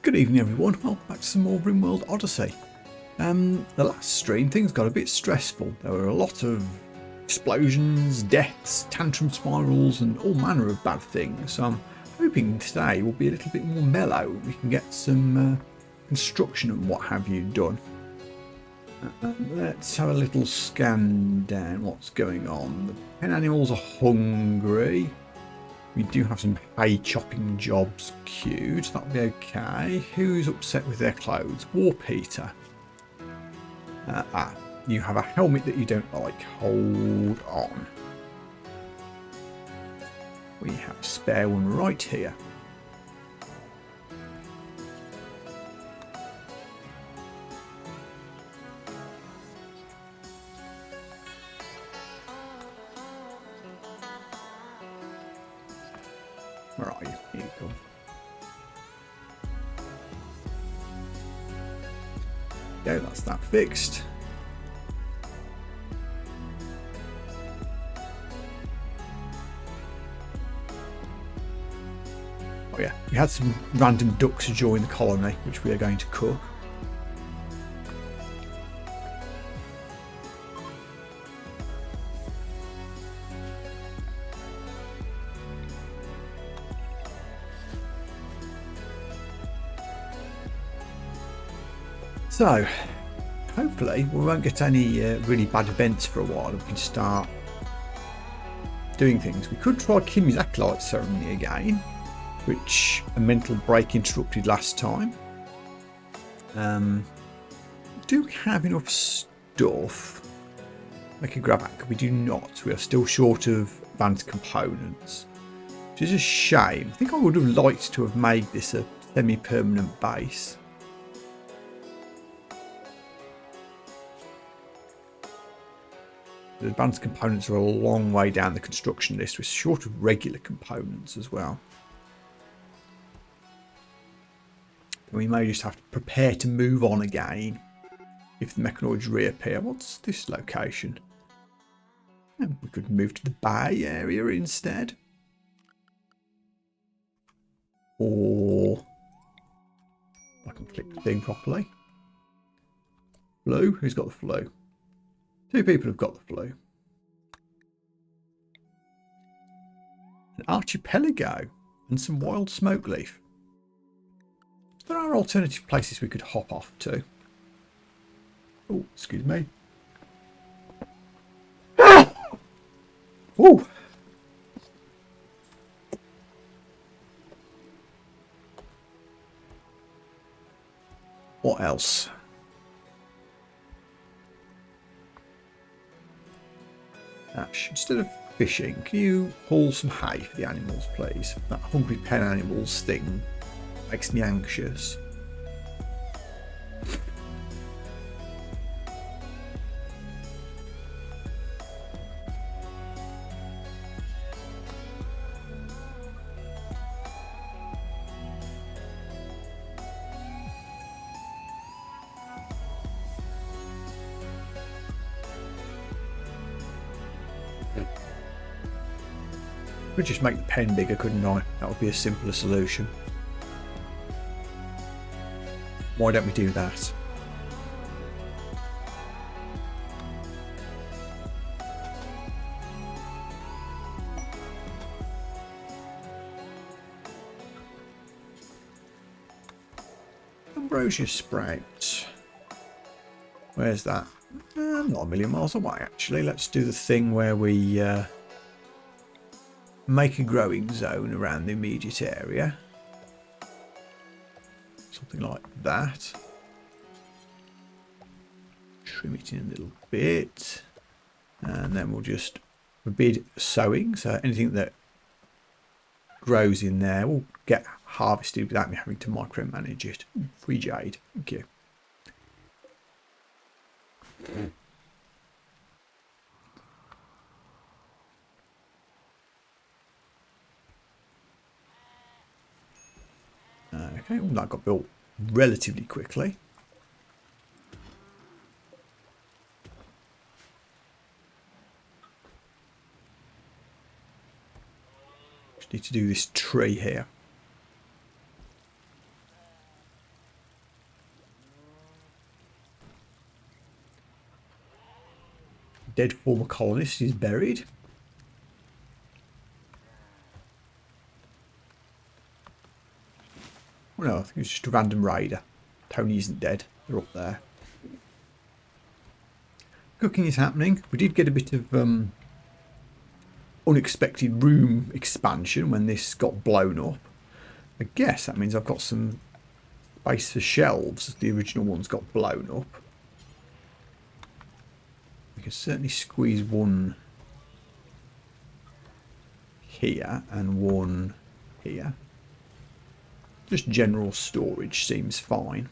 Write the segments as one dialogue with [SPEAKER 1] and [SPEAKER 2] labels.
[SPEAKER 1] Good evening everyone, welcome back to some more RimWorld Odyssey. The last stream things got a bit stressful. There were a lot of explosions, deaths, tantrum spirals and all manner of bad things. So I'm hoping today will be a little bit more mellow. We can get some construction and what have you done. Let's have a little scan down what's going on. The pen animals are hungry. We do have some hay chopping jobs queued, so that'll be okay. Who's upset with their clothes? War Peter. You have a helmet that you don't like. Hold on. We have a spare one right here. Where are you? Here you go. Yeah, that's that fixed. Oh yeah, we had some random ducks join the colony, which we are going to cook. So, hopefully we won't get any really bad events for a while and we can start doing things. We could try Kim's Acolyte ceremony again, which a mental break interrupted last time. We do have enough stuff. Make a grab back. We do not. We are still short of advanced components, which is a shame. I think I would have liked to have made this a semi-permanent base. The advanced components are a long way down the construction list. We're short of regular components as well. We may just have to prepare to move on again if the mechanoids reappear. What's this location? We could move to the bay area instead. Or I can click the thing properly. Flu? Who's got the flu? 2 people have got the flu. An archipelago and some wild smoke leaf. There are alternative places we could hop off to. Oh, excuse me. Oh! What else? Ash, instead of fishing, can you haul some hay for the animals, please? That hungry pen animals thing makes me anxious. Could just make the pen bigger, couldn't I? That would be a simpler solution. Why don't we do that? Ambrosia sprout. Where's that? Not a million miles away actually. Let's do the thing where we make a growing zone around the immediate area. Something like that. Trim it in a little bit. And then we'll just forbid sowing. So anything that grows in there will get harvested without me having to micromanage it. Free jade. Thank you. Okay, well, that got built relatively quickly. Just need to do this tree here. dead former colonist is buried. Oh no, I think it's just a random raider. Tony isn't dead. They're up there. Cooking is happening. We did get a bit of unexpected room expansion when this got blown up. I guess that means I've got some space for shelves as the original ones got blown up. We can certainly squeeze one here and one here. Just general storage seems fine.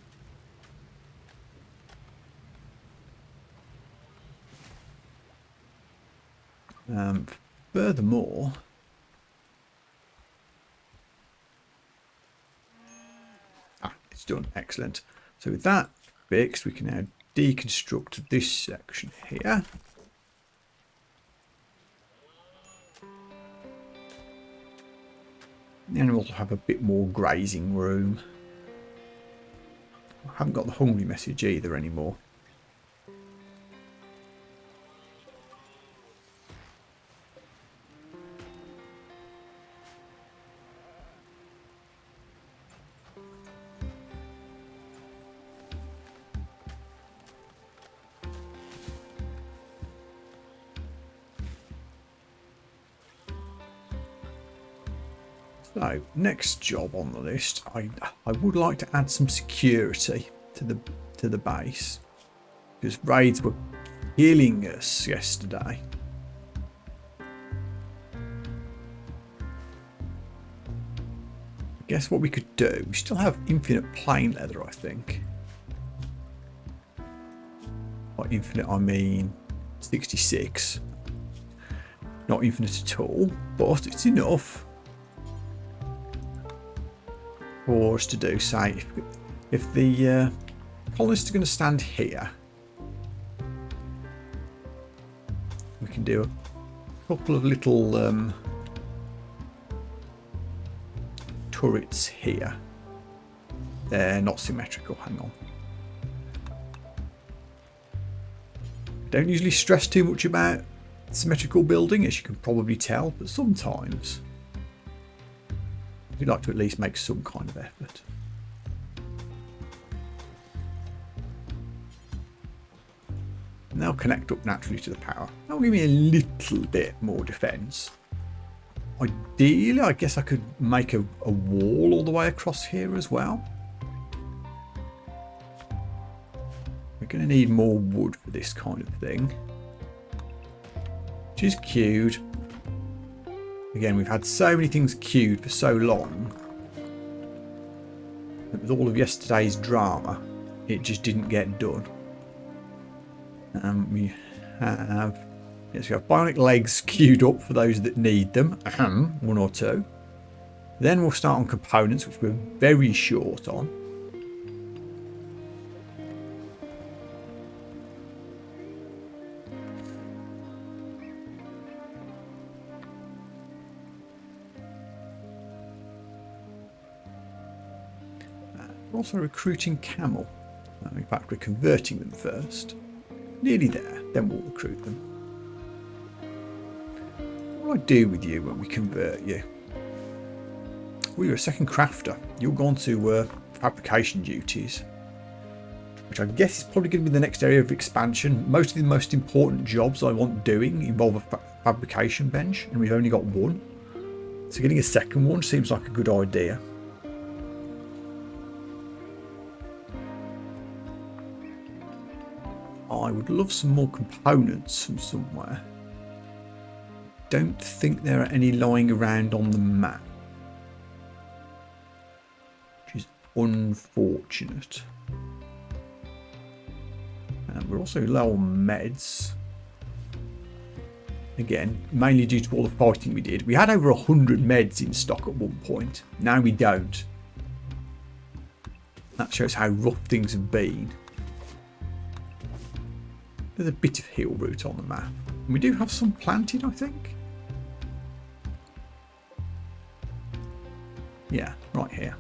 [SPEAKER 1] Furthermore, it's done. Excellent. So with that fixed, we can now deconstruct this section here. The animals will have a bit more grazing room. I haven't got the hungry message either anymore. So, next job on the list, I would like to add some security to the base, because raids were killing us yesterday. I guess what we could do, we still have infinite plain leather, I think. By infinite I mean 66. Not infinite at all, but it's enough for us to do. Say if the colonists are going to stand here, we can do a couple of little turrets here. They're not symmetrical. Hang on. Don't usually stress too much about symmetrical building, as you can probably tell, but sometimes we'd like to at least make some kind of effort. And they'll connect up naturally to the power. That'll give me a little bit more defence. Ideally, I guess I could make a wall all the way across here as well. We're going to need more wood for this kind of thing, which is queued. Again, we've had so many things queued for so long that with all of yesterday's drama, it just didn't get done. We have bionic legs queued up for those that need them, one or two. Then we'll start on components, which we're very short on. We're also recruiting camel. In fact, we're converting them first. Nearly there, then we'll recruit them. What do I do with you when we convert you? Well, you're a second crafter. You'll go on to fabrication duties, which I guess is probably going to be the next area of expansion. Most of the most important jobs I want doing involve a fabrication bench, and we've only got one. So getting a second one seems like a good idea. I would love some more components from somewhere. Don't think there are any lying around on the map, which is unfortunate. And we're also low on meds. Again, mainly due to all the fighting we did. We had over 100 meds in stock at one point. Now we don't. That shows how rough things have been. There's a bit of heal route on the map. And we do have some planted, I think. Yeah, right here.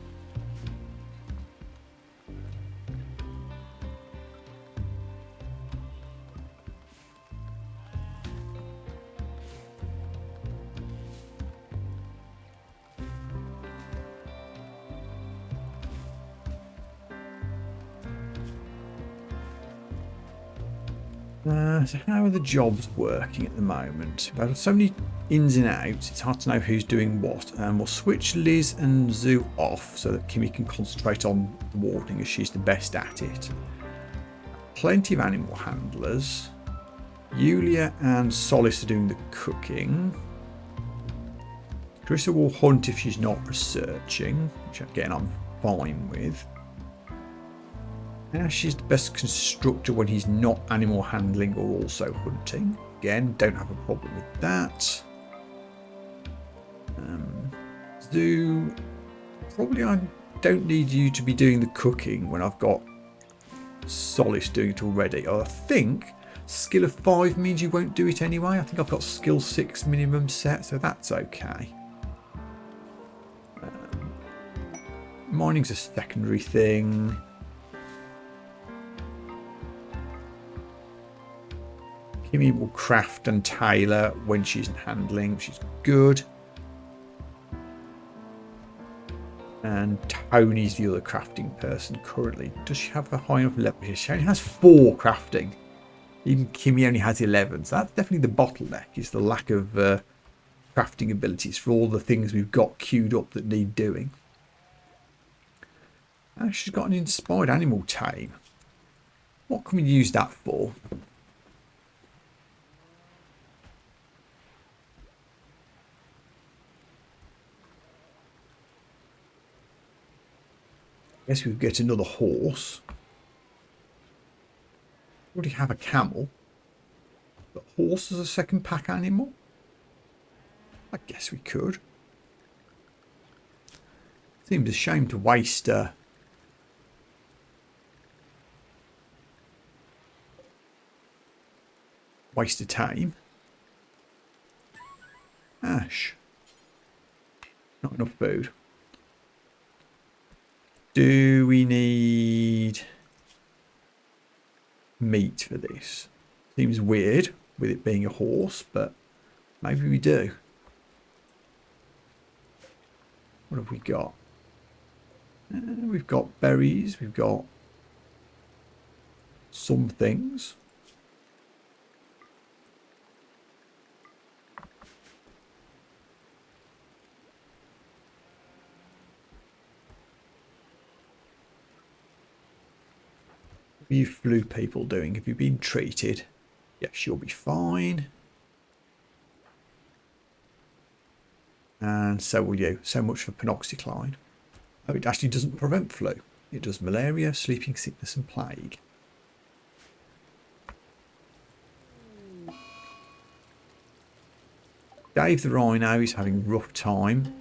[SPEAKER 1] So how are the jobs working at the moment? We've had so many ins and outs, it's hard to know who's doing what. And we'll switch Liz and Zoo off so that Kimmy can concentrate on the watering as she's the best at it. Plenty of animal handlers. Yulia and Solace are doing the cooking. Carissa will hunt if she's not researching, which again I'm fine with. Ash is the best constructor when he's not animal handling or also hunting. Again, don't have a problem with that. Zoo, probably I don't need you to be doing the cooking when I've got Solace doing it already. I think skill of 5 means you won't do it anyway. I think I've got skill 6 minimum set, so that's okay. Mining's a secondary thing. Kimmy will craft and tailor when she's handling, which is good. And Tony's the other crafting person currently. Does she have a high enough level here? She only has 4 crafting. Even Kimmy only has 11. So that's definitely the bottleneck, is the lack of crafting abilities for all the things we've got queued up that need doing. She's got an inspired animal tame. What can we use that for? I guess we'll get another horse. We already have a camel. But horse as a second pack animal? I guess we could. Seems a shame to waste a tame. Ash. Not enough food. Do we need meat for this? Seems weird with it being a horse, but maybe we do. What have we got? We've got berries. We've got some things. What are you flu people doing? Have you been treated? Yes, you'll be fine. And so will you. So much for panoxycline. Oh, it actually doesn't prevent flu. It does malaria, sleeping sickness and plague. Dave the Rhino is having a rough time.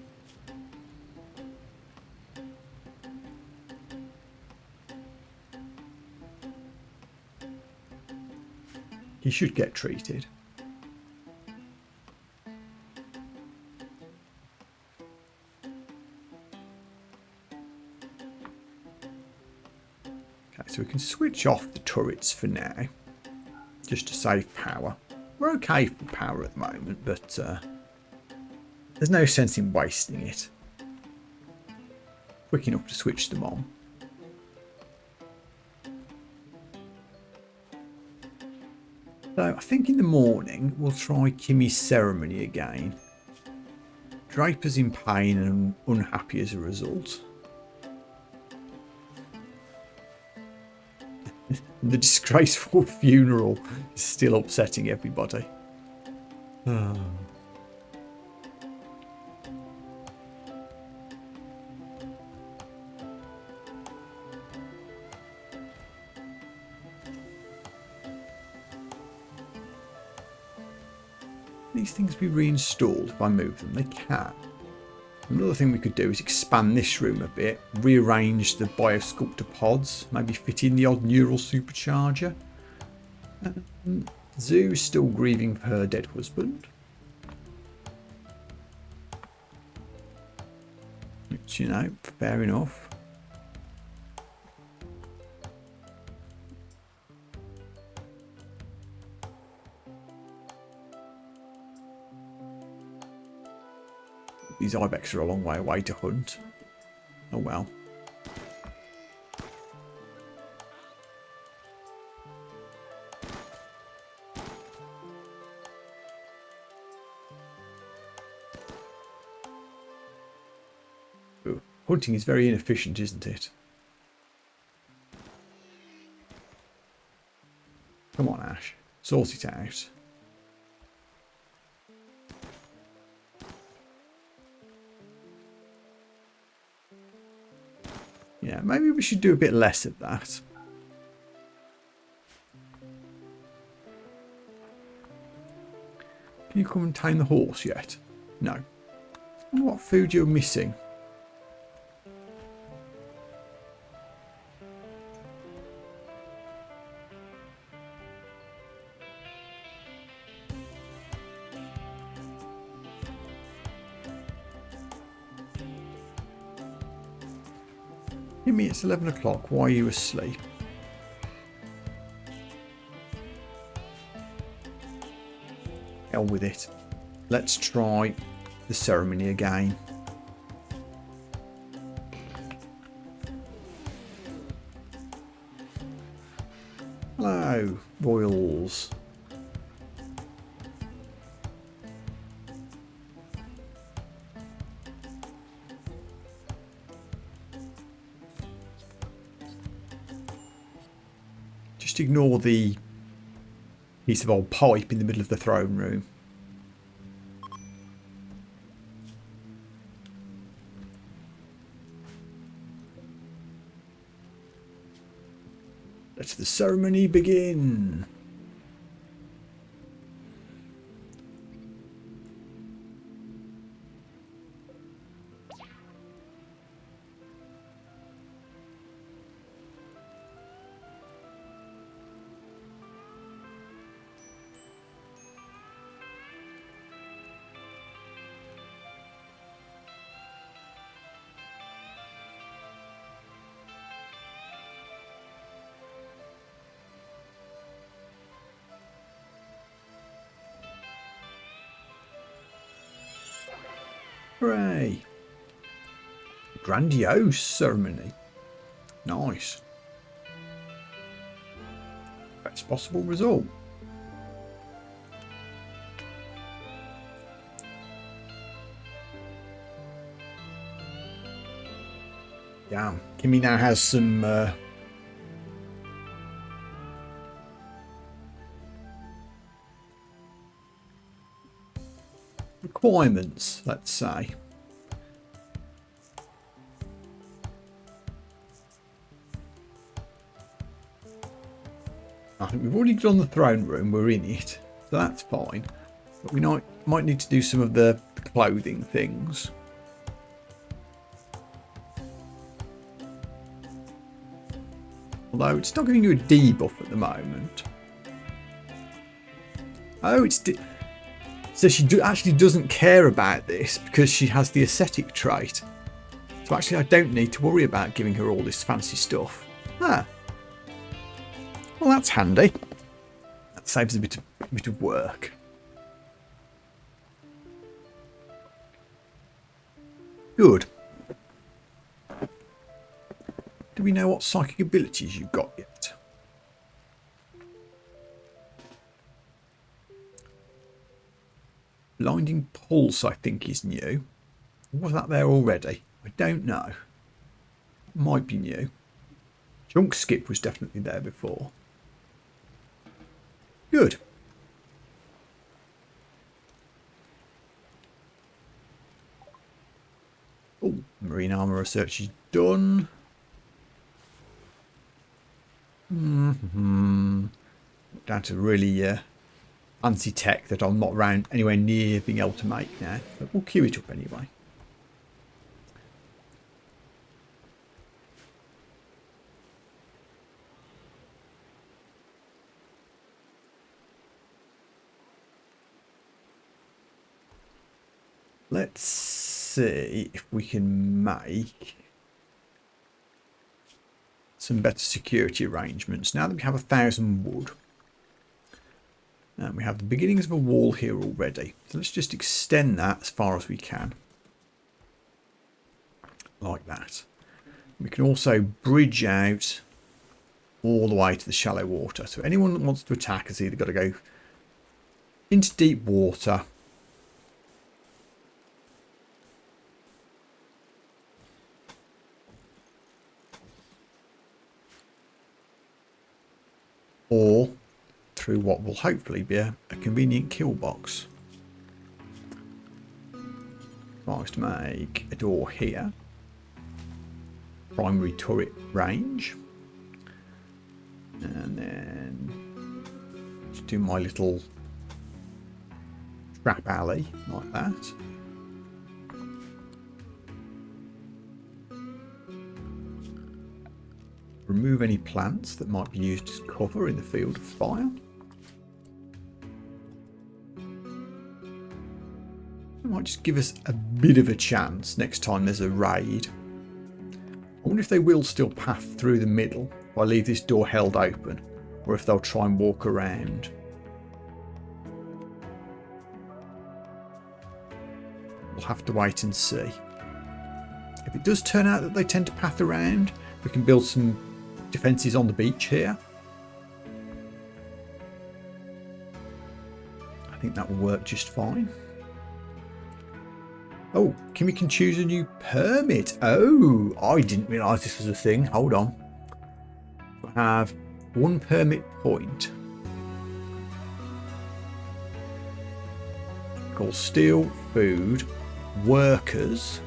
[SPEAKER 1] He should get treated. Okay, so we can switch off the turrets for now, just to save power. We're okay for power at the moment, but there's no sense in wasting it. Quick enough to switch them on. So I think in the morning we'll try Kimmy's ceremony again. Draper's in pain and unhappy as a result. The disgraceful funeral is still upsetting everybody. These things be reinstalled if I move them? They can. Another thing we could do is expand this room a bit, rearrange the biosculptor pods, maybe fit in the odd neural supercharger. Zoo is still grieving for her dead husband. Which, you know, fair enough. These ibex are a long way away to hunt. Oh well. Hunting is very inefficient, isn't it? Come on, Ash. Sort it out. Yeah, maybe we should do a bit less of that. Can you come and tame the horse yet? No. I wonder what food you're missing. Jimmy, it's 11 o'clock. Why are you asleep? Hell with it. Let's try the ceremony again. Hello, royals. Just ignore the piece of old pipe in the middle of the throne room. Let the ceremony begin. Hooray! Grandiose ceremony. Nice. Best possible result. Damn. Kimmy now has some requirements, let's say. I think we've already done the throne room, we're in it, so that's fine. But we might need to do some of the clothing things. Although it's not giving you a debuff at the moment. Oh, so she actually doesn't care about this because she has the ascetic trait. So actually I don't need to worry about giving her all this fancy stuff. Ah. Well, that's handy. That saves a bit of work. Good. Do we know what psychic abilities you've got yet? Blinding Pulse, I think, is new. Was that there already? I don't know. Might be new. Junk Skip was definitely there before. Good. Oh, marine armor research is done. Down to really fancy tech that I'm not around anywhere near being able to make now. But we'll queue it up anyway. Let's see if we can make some better security arrangements. Now that we have 1,000 wood, and we have the beginnings of a wall here already. So let's just extend that as far as we can. Like that. We can also bridge out all the way to the shallow water. So anyone that wants to attack has either got to go into deep water or through what will hopefully be a convenient kill box. Right, to make a door here. Primary turret range. And then just do my little trap alley like that. Remove any plants that might be used as cover in the field of fire. It might just give us a bit of a chance next time there's a raid. I wonder if they will still path through the middle if I leave this door held open, or if they'll try and walk around. We'll have to wait and see. If it does turn out that they tend to path around, we can build some defences on the beach here. I think that will work just fine. Oh, we can choose a new permit. Oh, I didn't realise this was a thing. Hold on. We have 1 permit point. Called steel, food, workers.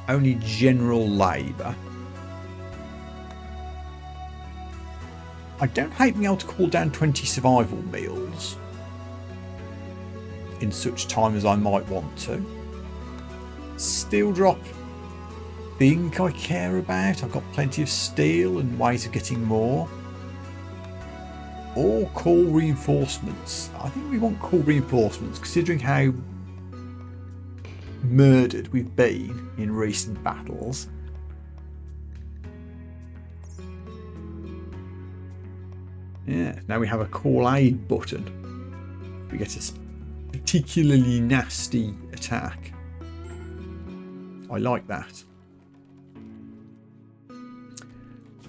[SPEAKER 1] Only general labour. I don't hate being able to call down 20 survival meals in such time as I might want to. Steel drop, think I care about. I've got plenty of steel and ways of getting more. Or call reinforcements. I think we want call reinforcements, considering how murdered we've been in recent battles. Yeah, now we have a call aid button. We get a particularly nasty attack. I like that.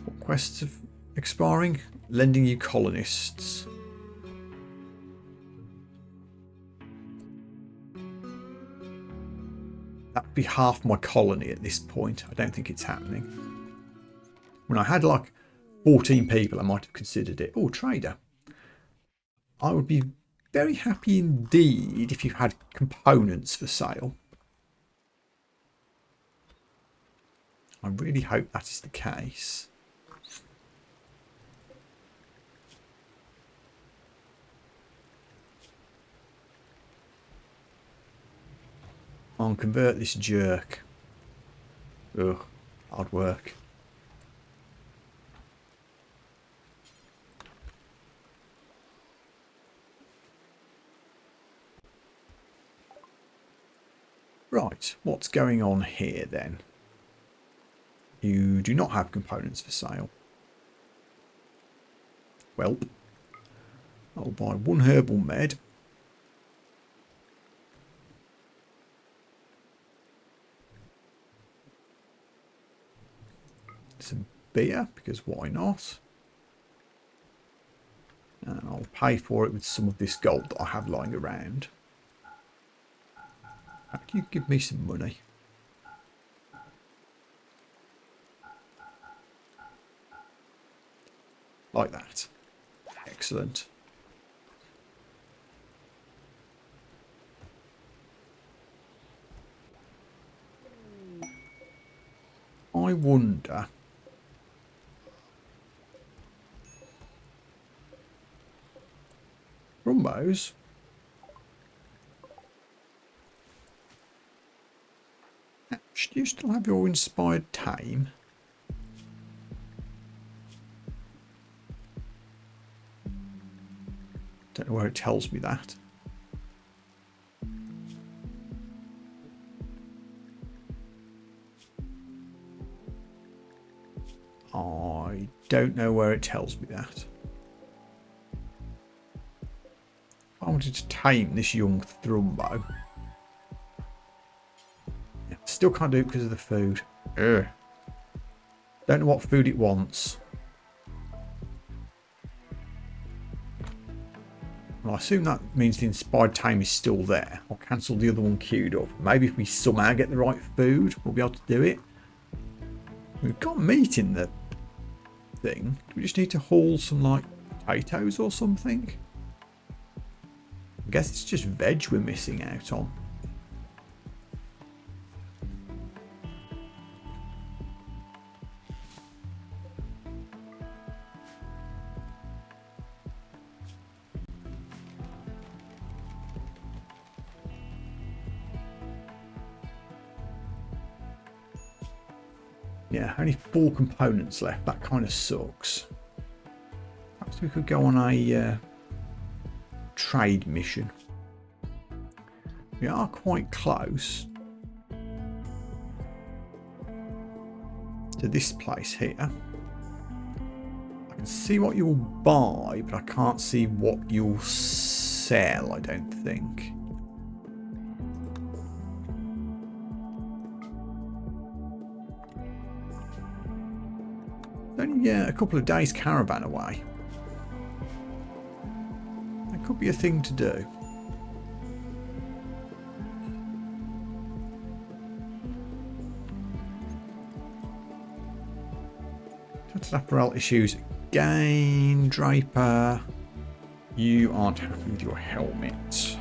[SPEAKER 1] What quests are expiring? Lending you colonists. That'd be half my colony at this point. I don't think it's happening. When I had like 14 people, I might have considered it. Oh, trader. I would be very happy indeed if you had components for sale. I really hope that is the case. I'll convert this jerk. Ugh, hard work. Right, what's going on here then? You do not have components for sale. Well, I'll buy 1 herbal med. Some beer, because why not? And I'll pay for it with some of this gold that I have lying around. How can you give me some money? Like that. Excellent. I wonder... Rumbos? Do you still have your inspired tame? Don't know where it tells me that. I don't know where it tells me that. I wanted to tame this young Thrumbo. Still can't do it because of the food. Ugh. Don't know what food it wants. Well, I assume that means the inspired tame is still there. I'll cancel the other one queued up. Maybe if we somehow get the right food, we'll be able to do it. We've got meat in the thing. Do we just need to haul some like potatoes or something? I guess it's just veg we're missing out on. Yeah, only 4 components left. That kind of sucks. Perhaps we could go on a trade mission. We are quite close to this place here. I can see what you'll buy, but I can't see what you'll sell, I don't think. Only a couple of days caravan away. That could be a thing to do. Total apparel issues again. Draper, you aren't happy with your helmet.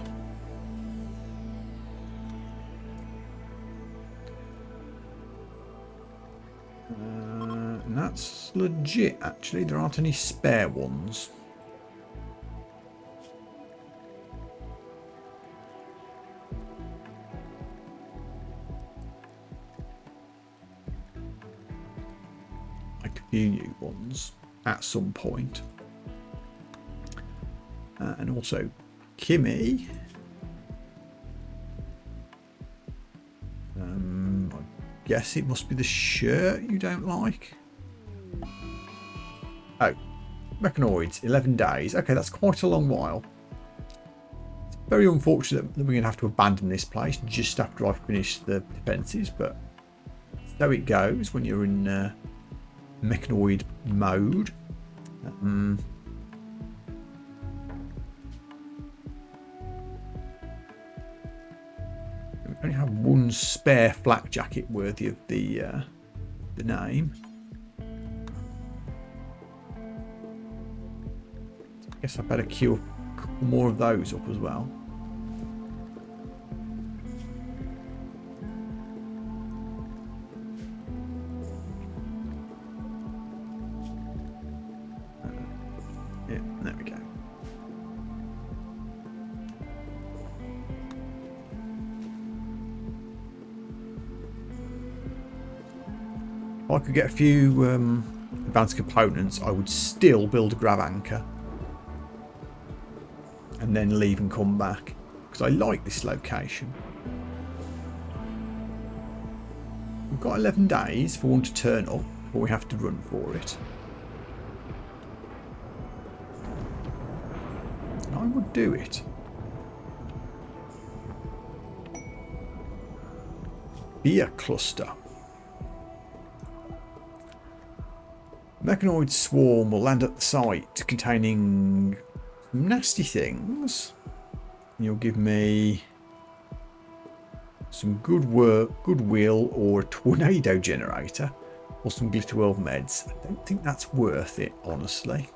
[SPEAKER 1] And that's legit, actually. There aren't any spare ones. Like a few new ones at some point. And also, Kimmy. I guess it must be the shirt you don't like. Oh, mechanoids, 11 days. Okay, that's quite a long while. It's very unfortunate that we're going to have to abandon this place just after I finish the defences, but so it goes when you're in mechanoid mode. We only have one spare flak jacket worthy of the name. I guess I better queue a couple more of those up as well. Yeah, there we go. If I could get a few advanced components, I would still build a grab anchor. And then leave and come back, because I like this location. We've got 11 days for one to turn up, but we have to run for it. And I would do it. Beer cluster. Mechanoid swarm will land at the site containing nasty things. You'll give me some goodwill or a tornado generator or some glitter world meds. I don't think that's worth it, honestly.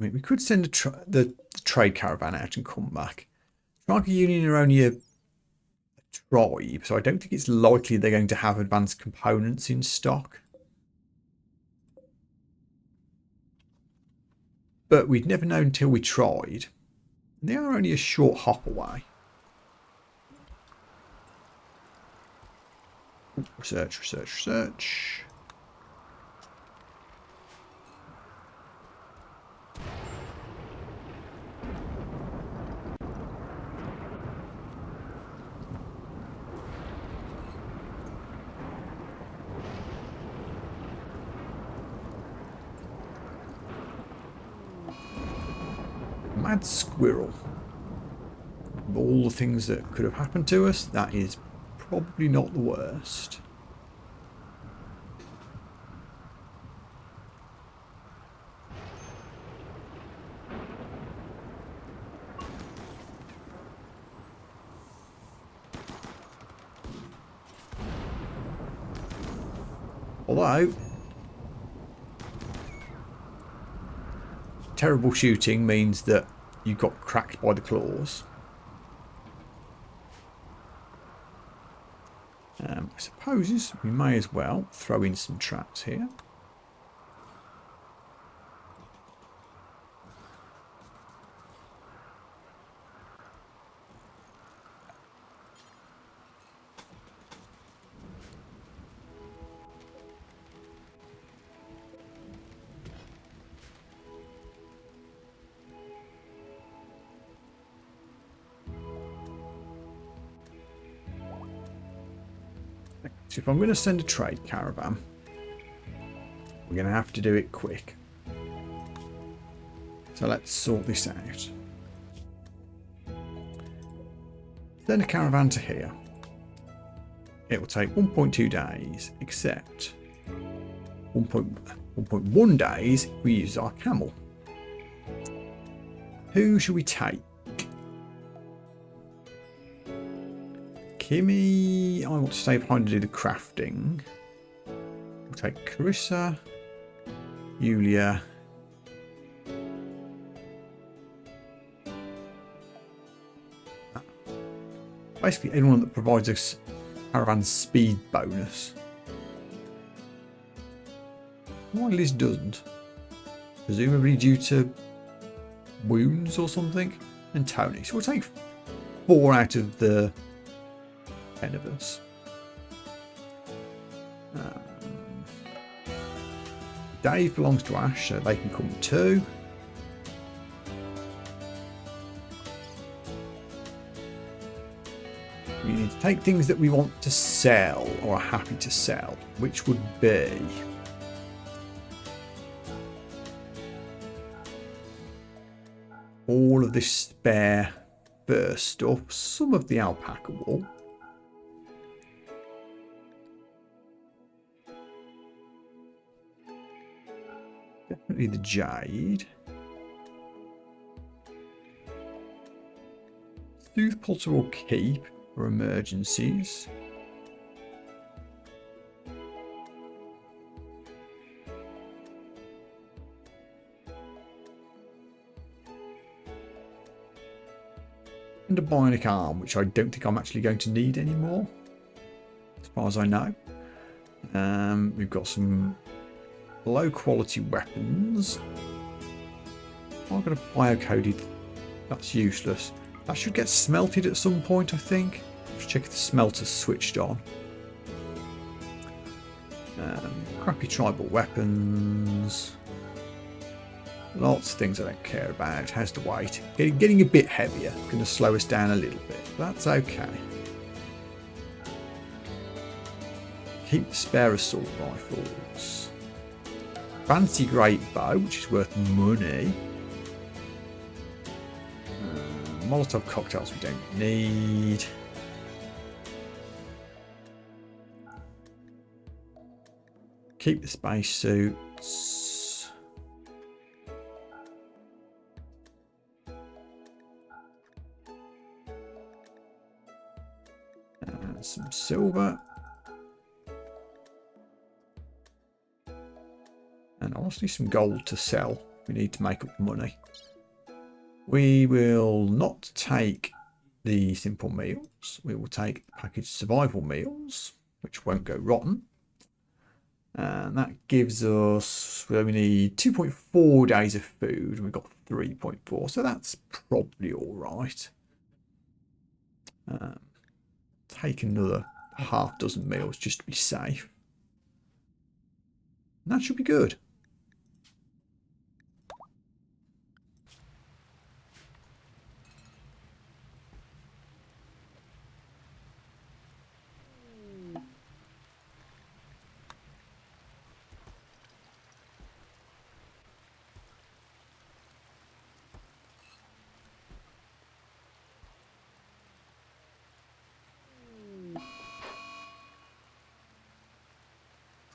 [SPEAKER 1] I mean, we could send the trade caravan out and come back. Striker Union are only a tribe, so I don't think it's likely they're going to have advanced components in stock. But we'd never know until we tried. And they are only a short hop away. Research, research, research. Mad squirrel. Of all the things that could have happened to us, that is probably not the worst. Although, terrible shooting means that you got cracked by the claws. I suppose we may as well throw in some traps here. So if I'm going to send a trade caravan, we're going to have to do it quick. So let's sort this out. Send a caravan to here. It will take 1.2 days, except 1.1 days if we use our camel. Who should we take? Kimmy, I want to stay behind to do the crafting. We'll take Carissa, Yulia, basically anyone that provides us caravan speed bonus. Why Liz doesn't? Presumably due to wounds or something. And Tony. So we'll take 4 out of the 10 of us. Dave belongs to Ash, so they can come too. We need to take things that we want to sell or are happy to sell, which would be all of this spare fur stuff, some of the alpaca wool. Definitely the jade. Soothe Potter will keep for emergencies. And a bionic arm, which I don't think I'm actually going to need anymore, as far as I know. We've got some low quality weapons. I've got a biocoded. That's useless. That should get smelted at some point, I think. Let's check if the smelter's switched on. Crappy tribal weapons. Lots of things I don't care about. How's the weight? Getting a bit heavier. Going to slow us down a little bit. That's okay. Keep the spare assault rifles. Fancy great bow, which is worth money. Molotov cocktails we don't need. Keep the space suits. Some silver. And honestly some gold to sell. We need to make up money. We will not take the simple meals. We will take the packaged survival meals, which won't go rotten. And that gives us, we only need 2.4 days of food. And we've got 3.4, so that's probably all right. Take another half dozen meals just to be safe. And that should be good.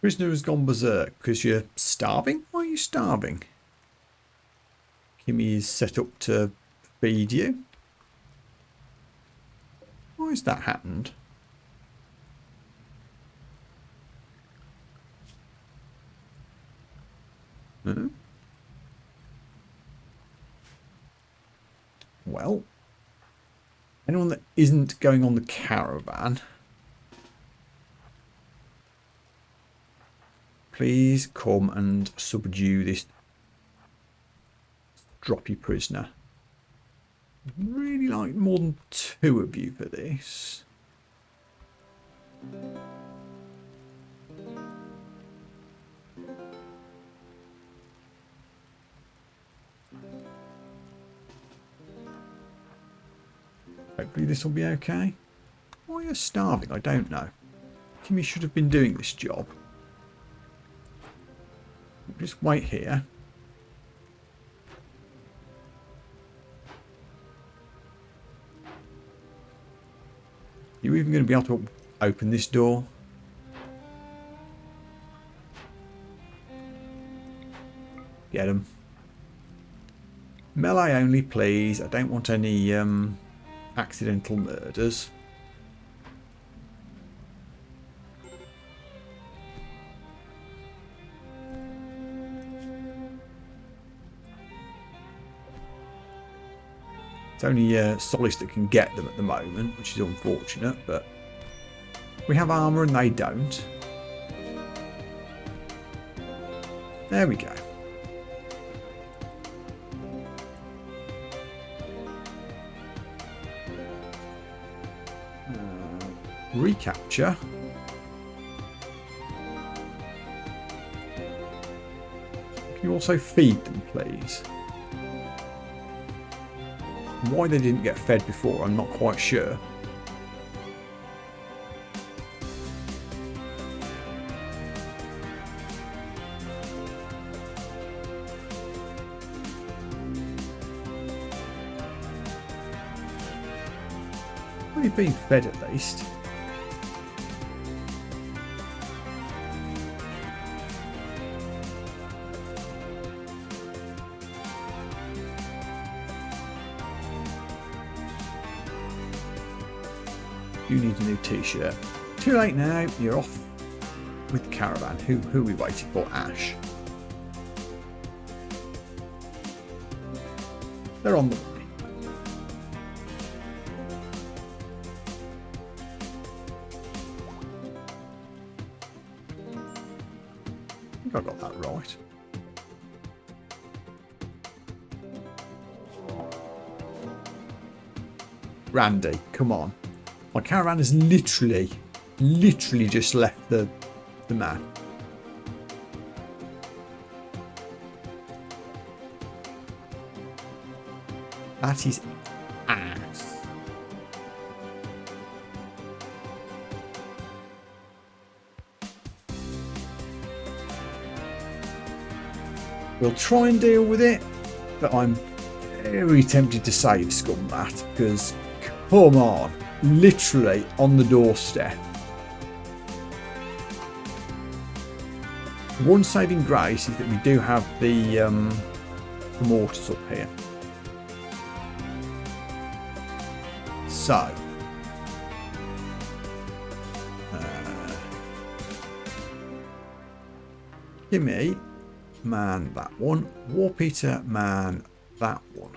[SPEAKER 1] Prisoner has gone berserk because you're starving? Why are you starving? Kimmy is set up to feed you. Why has that happened? Huh? Well, anyone that isn't going on the caravan, please come and subdue this droppy prisoner. I'd really like more than 2 of you for this. Hopefully this will be okay. Why are you starving? I don't know. Kimmy should have been doing this job. Just wait here. You even going to be able to open this door? Get them. Melee only, please. I don't want any accidental murders. It's only Solace that can get them at the moment, which is unfortunate, but we have armour and they don't. There we go. Recapture. Can you also feed them, please? Why they didn't get fed before, I'm not quite sure. Well, you've been fed at least. You need a new t-shirt. Too late now, you're off with the caravan. Who are we waiting for? Ash. They're on the way. I think I got that right. Randy, come on. My caravan has literally just left the map. That is ass. We'll try and deal with it, but I'm very tempted to save scum that, because come on. Literally on the doorstep. One saving grace is that we do have the mortars up here. So Gimme man that one. Warpeter man that one.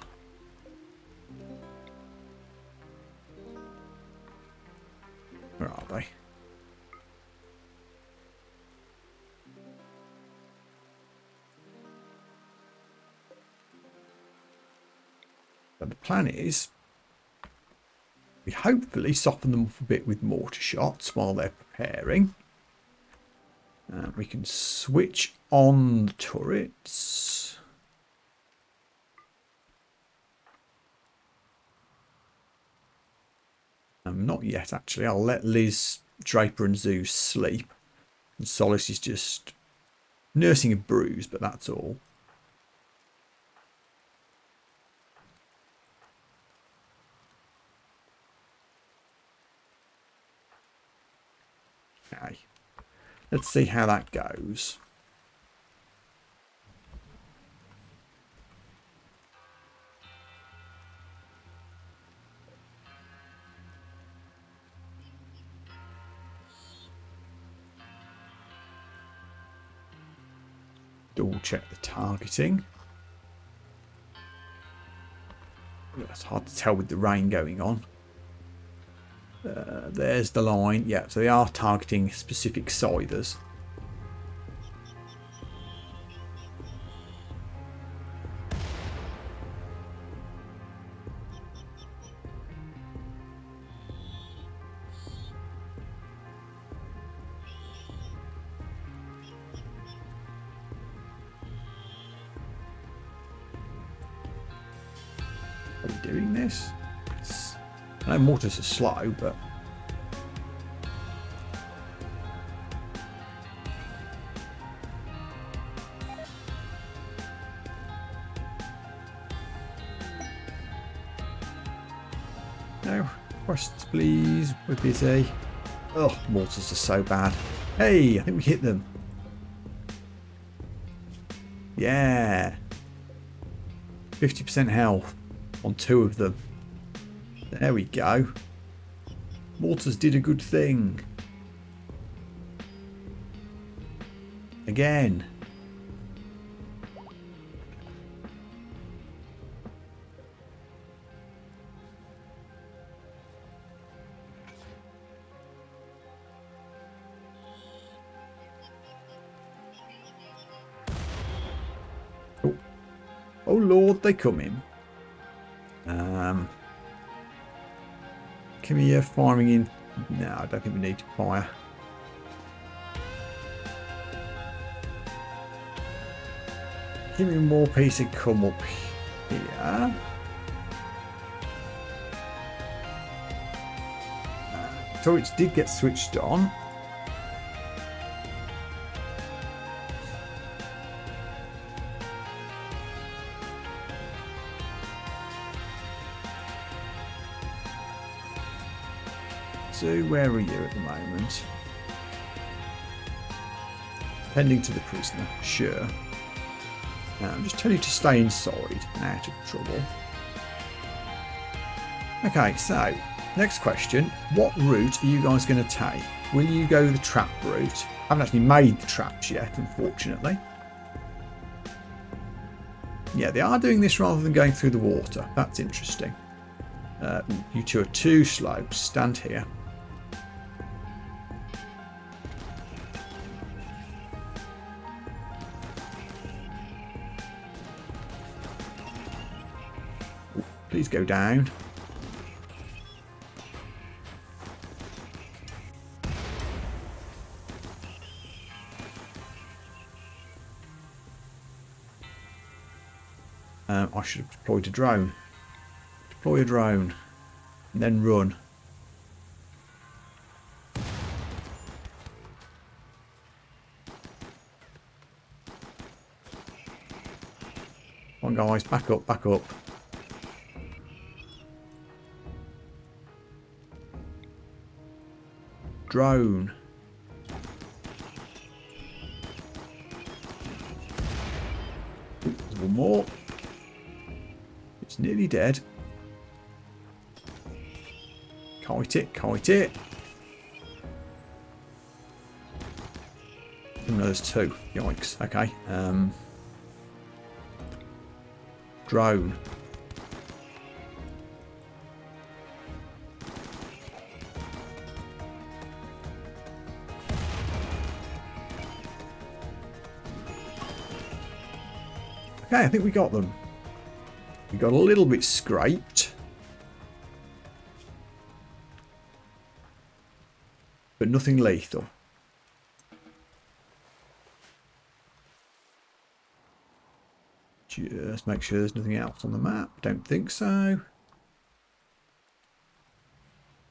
[SPEAKER 1] Where are they? But the plan is we hopefully soften them up a bit with mortar shots while they're preparing. We can switch on the turrets. Not yet, actually. I'll let Liz, Draper and Zeus sleep. And Solace is just nursing a bruise, but that's all. Okay. Let's see how that goes. double check the targeting. It's hard to tell with the rain going on. There's the line. Yeah, so they are targeting specific scythers. Are we doing this? I know mortars are slow, but no questions, please. We're busy. Oh, mortars are so bad. Hey, I think we hit them. Yeah, 50% health on 2 of them. There we go. Mortars did a good thing. Again. Oh, oh Lord, they come in. Can we firing in? No, I don't think we need to fire. Give me more piece and come up here. Turrets did get switched on. So where are you at the moment? Pending to the prisoner, sure. I'm just telling you to stay inside and out of trouble. Okay, so next question. What route are you guys going to take? Will you go the trap route? I haven't actually made the traps yet, unfortunately. Yeah, they are doing this rather than going through the water. That's interesting. You two are too slow. Stand here. Please go down. I should have deployed a drone. Deploy a drone. And then run. Come on guys, back up, back up. Drone. There's one more. It's nearly dead. Kite it, kite it. Oh, no, there's 2. Yikes. Okay. Drone. Okay, I think we got them. We got a little bit scraped. But nothing lethal. Just make sure there's nothing else on the map. Don't think so.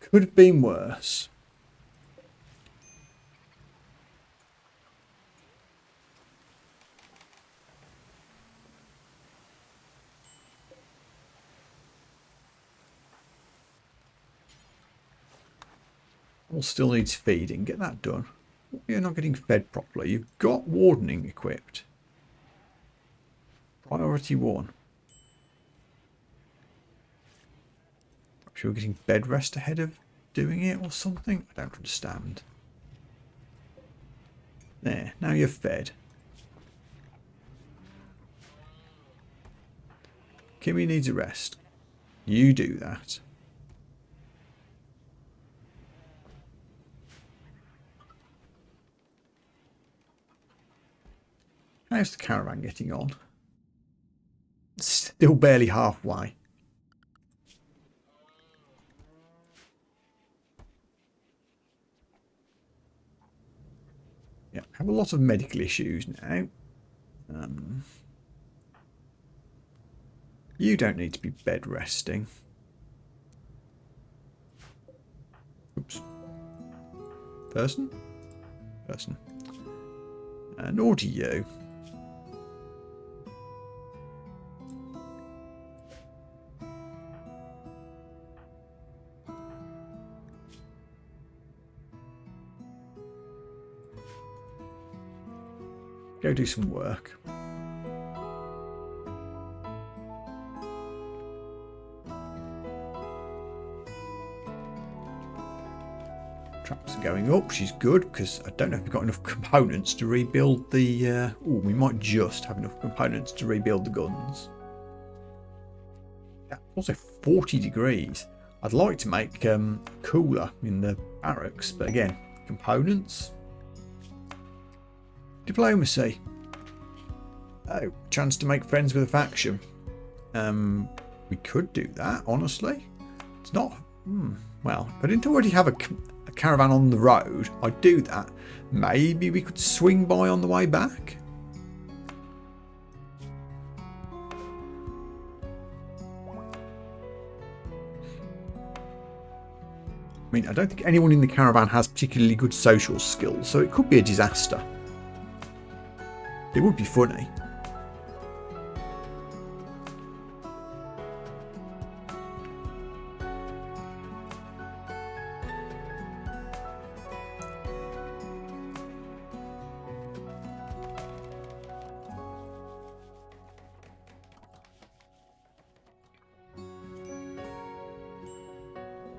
[SPEAKER 1] Could have been worse. All still needs feeding. Get that done. You're not getting fed properly. You've got wardening equipped. Priority 1. Perhaps you're getting bed rest ahead of doing it or something? I don't understand. There, now you're fed. Kimmy needs a rest. You do that. How's the caravan getting on? Still barely halfway. Yeah, have a lot of medical issues now. You don't need to be bed resting. Oops. Person? Person. Nor do you. Go do some work. Traps are going up, which is good because I don't know if we've got enough components to rebuild the... we might just have enough components to rebuild the guns. Yeah, also 40 degrees. I'd like to make cooler in the barracks, but again, components. Diplomacy. Oh, chance to make friends with a faction. We could do that, honestly. It's not... well, if I didn't already have a caravan on the road, I'd do that. Maybe we could swing by on the way back. I mean, I don't think anyone in the caravan has particularly good social skills, so it could be a disaster. It would be funny.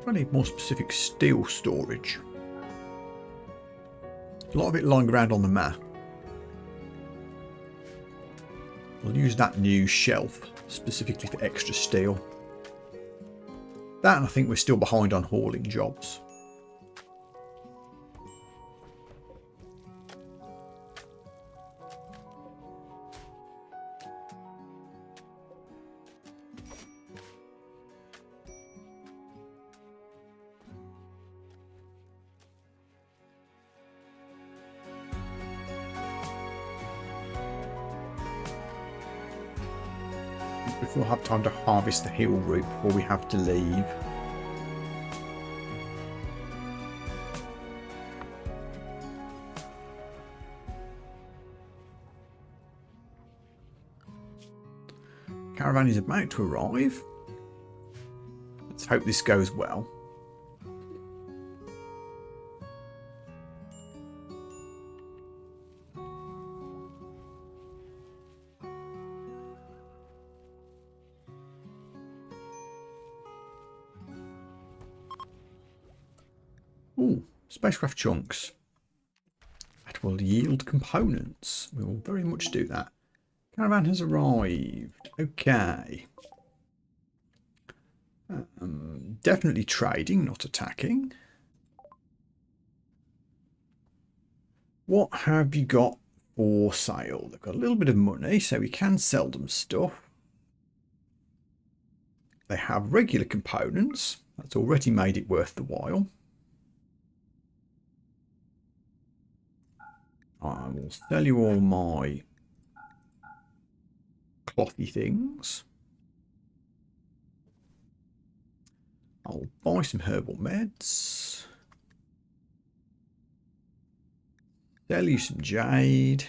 [SPEAKER 1] I need more specific steel storage. A lot of it lying around on the map. We'll use that new shelf specifically for extra steel. That, and I think we're still behind on hauling jobs. If we'll have time to harvest the hill root before we have to leave. Caravan is about to arrive. Let's hope this goes well. Ooh, spacecraft chunks. That will yield components. We will very much do that. Caravan has arrived. Okay. Definitely trading, not attacking. What have you got for sale? They've got a little bit of money, so we can sell them stuff. They have regular components. That's already made it worth the while. I will sell you all my clothy things. I'll buy some herbal meds. Sell you some jade.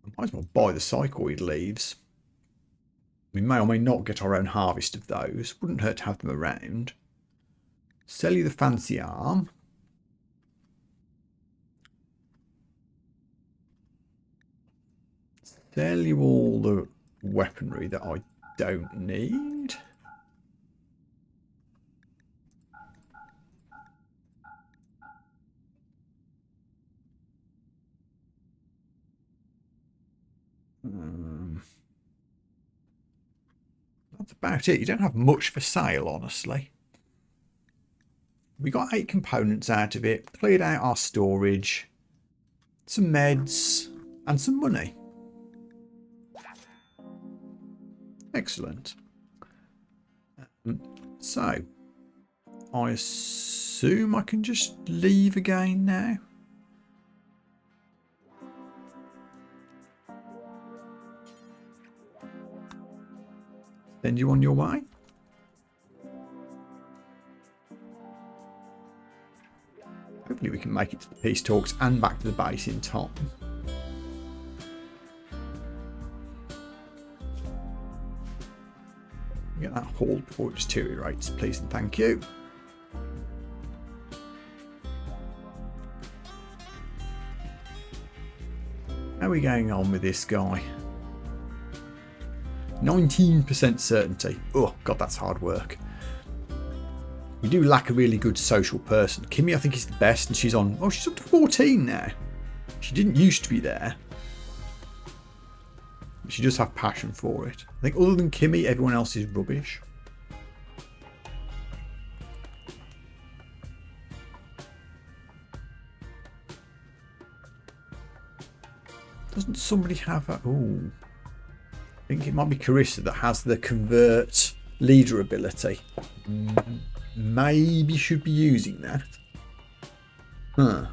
[SPEAKER 1] I might as well buy the psychoid leaves. We may or may not get our own harvest of those. Wouldn't hurt to have them around. Sell you the fancy arm. Sell you all the weaponry that I don't need. That's about it. You don't have much for sale, honestly. We got 8 components out of it, cleared out our storage, some meds, and some money. Excellent. So, I assume I can just leave again now. Send you on your way. Hopefully we can make it to the peace talks and back to the base in time. Get that hauled before it deteriorates, please and thank you. How are we going on with this guy? 19% certainty. Oh god, that's hard work. We do lack a really good social person. Kimmy, I think, is the best, and she's on... Oh, she's up to 14 now. She didn't used to be there. But she does have passion for it. I think other than Kimmy, everyone else is rubbish. Doesn't somebody have a... Oh, I think it might be Carissa that has the convert leader ability. Maybe should be using that. Huh.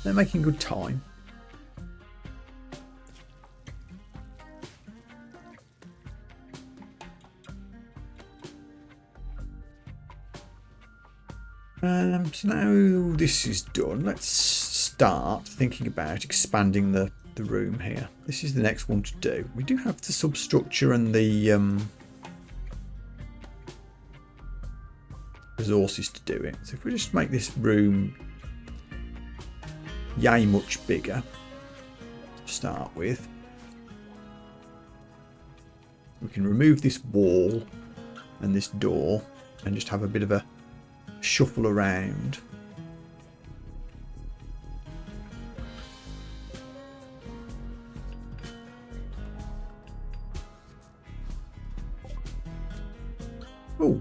[SPEAKER 1] They're making good time. So now this is done, let's start thinking about expanding the room here. This is the next one to do. We do have the substructure and the resources to do it. So if we just make this room yay much bigger to start with, we can remove this wall and this door and just have a bit of a shuffle around. Oh,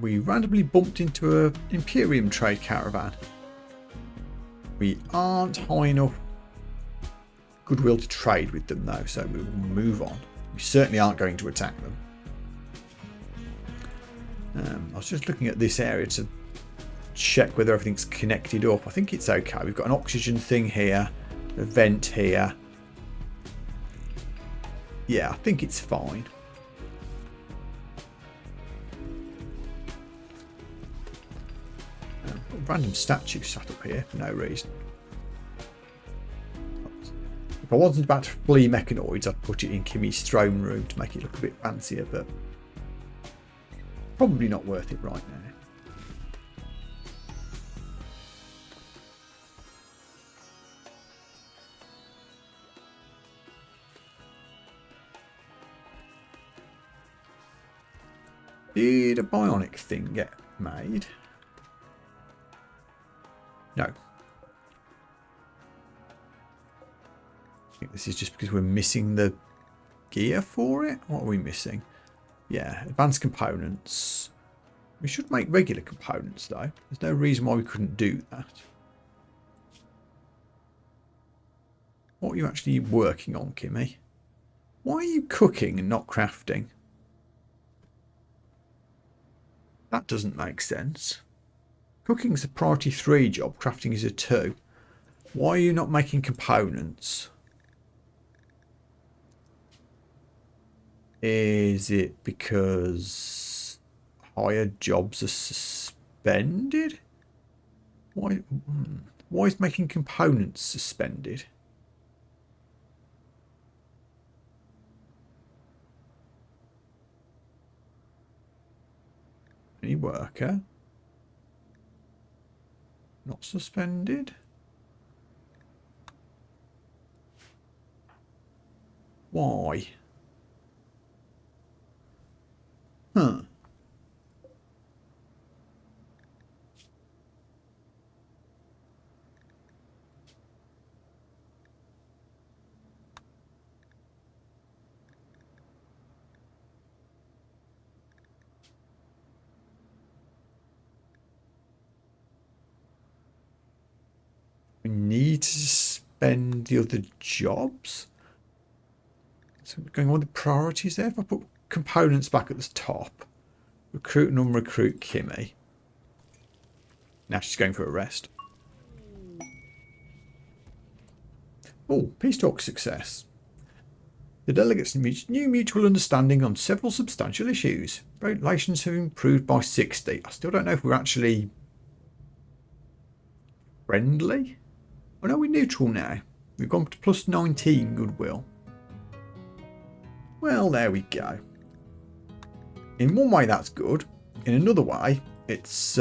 [SPEAKER 1] we randomly bumped into an Imperium trade caravan. We aren't high enough goodwill to trade with them though, so we will move on. We certainly aren't going to attack them. I was just looking at this area to check whether everything's connected up. I think it's okay. We've got an oxygen thing here, a vent here. Yeah, I think it's fine. Random statue sat up here for no reason. If I wasn't about to flee mechanoids, I'd put it in Kimmy's throne room to make it look a bit fancier, but probably not worth it right now. Did a bionic thing get made? No. I think this is just because we're missing the gear for it. What are we missing? Yeah, advanced components. We should make regular components though. There's no reason why we couldn't do that. What are you actually working on, Kimmy? Why are you cooking and not crafting? That doesn't make sense. Cooking's a priority 3 job, crafting is a 2. Why are you not making components? Is it because higher jobs are suspended? Why is making components suspended? Any worker? Not suspended? Why? Huh. need to suspend the other jobs. So we're going on with the priorities there. If I put components back at the top, recruit and unrecruit Kimmy. Now she's going for a rest. Oh, peace talk success. The delegates reached new mutual understanding on several substantial issues. Relations have improved by 60. I still don't know if we're actually friendly. Oh no, we're neutral now. We've gone to plus 19 goodwill. Well, there we go. In one way, that's good. In another way, it's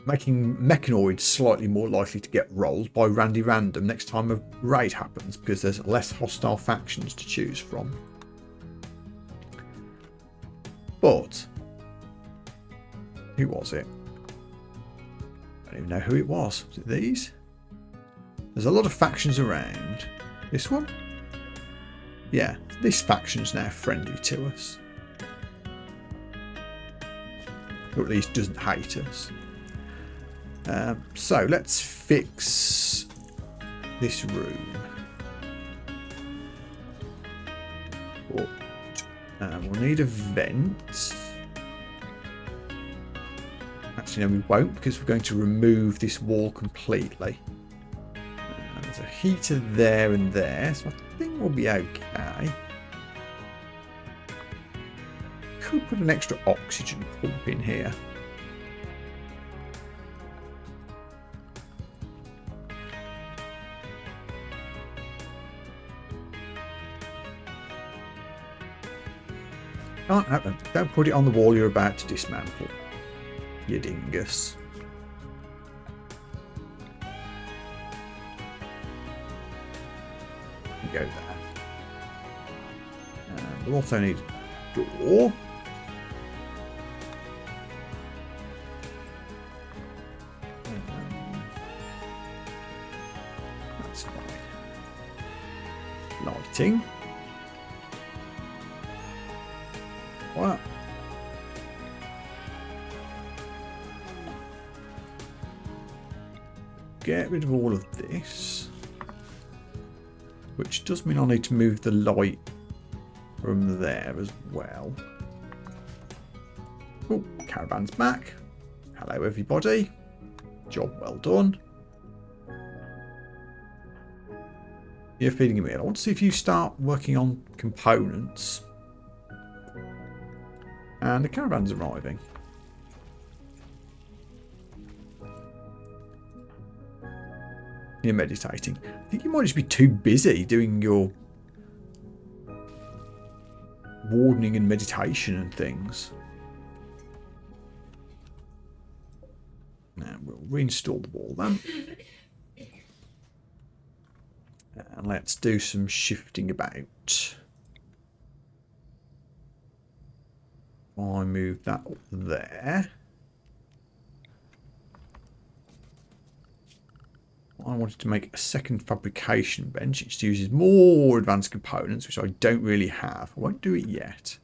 [SPEAKER 1] making mechanoids slightly more likely to get rolled by Randy Random next time a raid happens, because there's less hostile factions to choose from. But who was it? I don't even know who it was. Was it these? There's a lot of factions around. This one? Yeah, this faction's now friendly to us. Or at least doesn't hate us. So let's fix this room. We'll need a vent. Actually, no, we won't, because we're going to remove this wall completely. There's a heater there and there, so I think we'll be okay. Could put an extra oxygen pump in here. Can't happen. Don't put it on the wall you're about to dismantle, you dingus. Go there. We'll also need a door. That's fine. Lighting. What? Get rid of all of this. Which does mean I need to move the light from there as well. Oh, caravan's back. Hello everybody. Job well done. You're feeding me. I want to see if you start working on components. And the caravan's arriving. You're meditating. I think you might just be too busy doing your wardening and meditation and things. Now we'll reinstall the wall then. And let's do some shifting about. I move that up there. I wanted to make a second fabrication bench. It uses more advanced components, which I don't really have. I won't do it yet.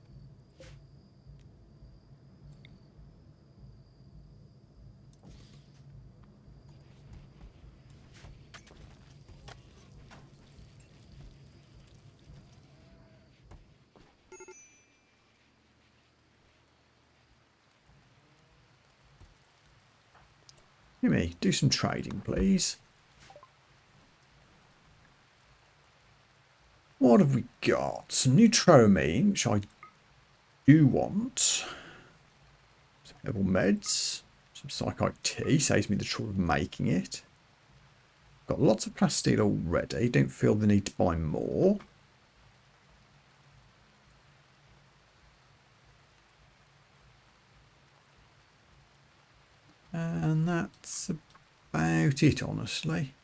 [SPEAKER 1] Gimme, do some trading, please. What have we got? Some new Tromine, which I do want. Some herbal meds. Some psychite tea, saves me the trouble of making it. Got lots of plasteel already. Don't feel the need to buy more. And that's about it, honestly.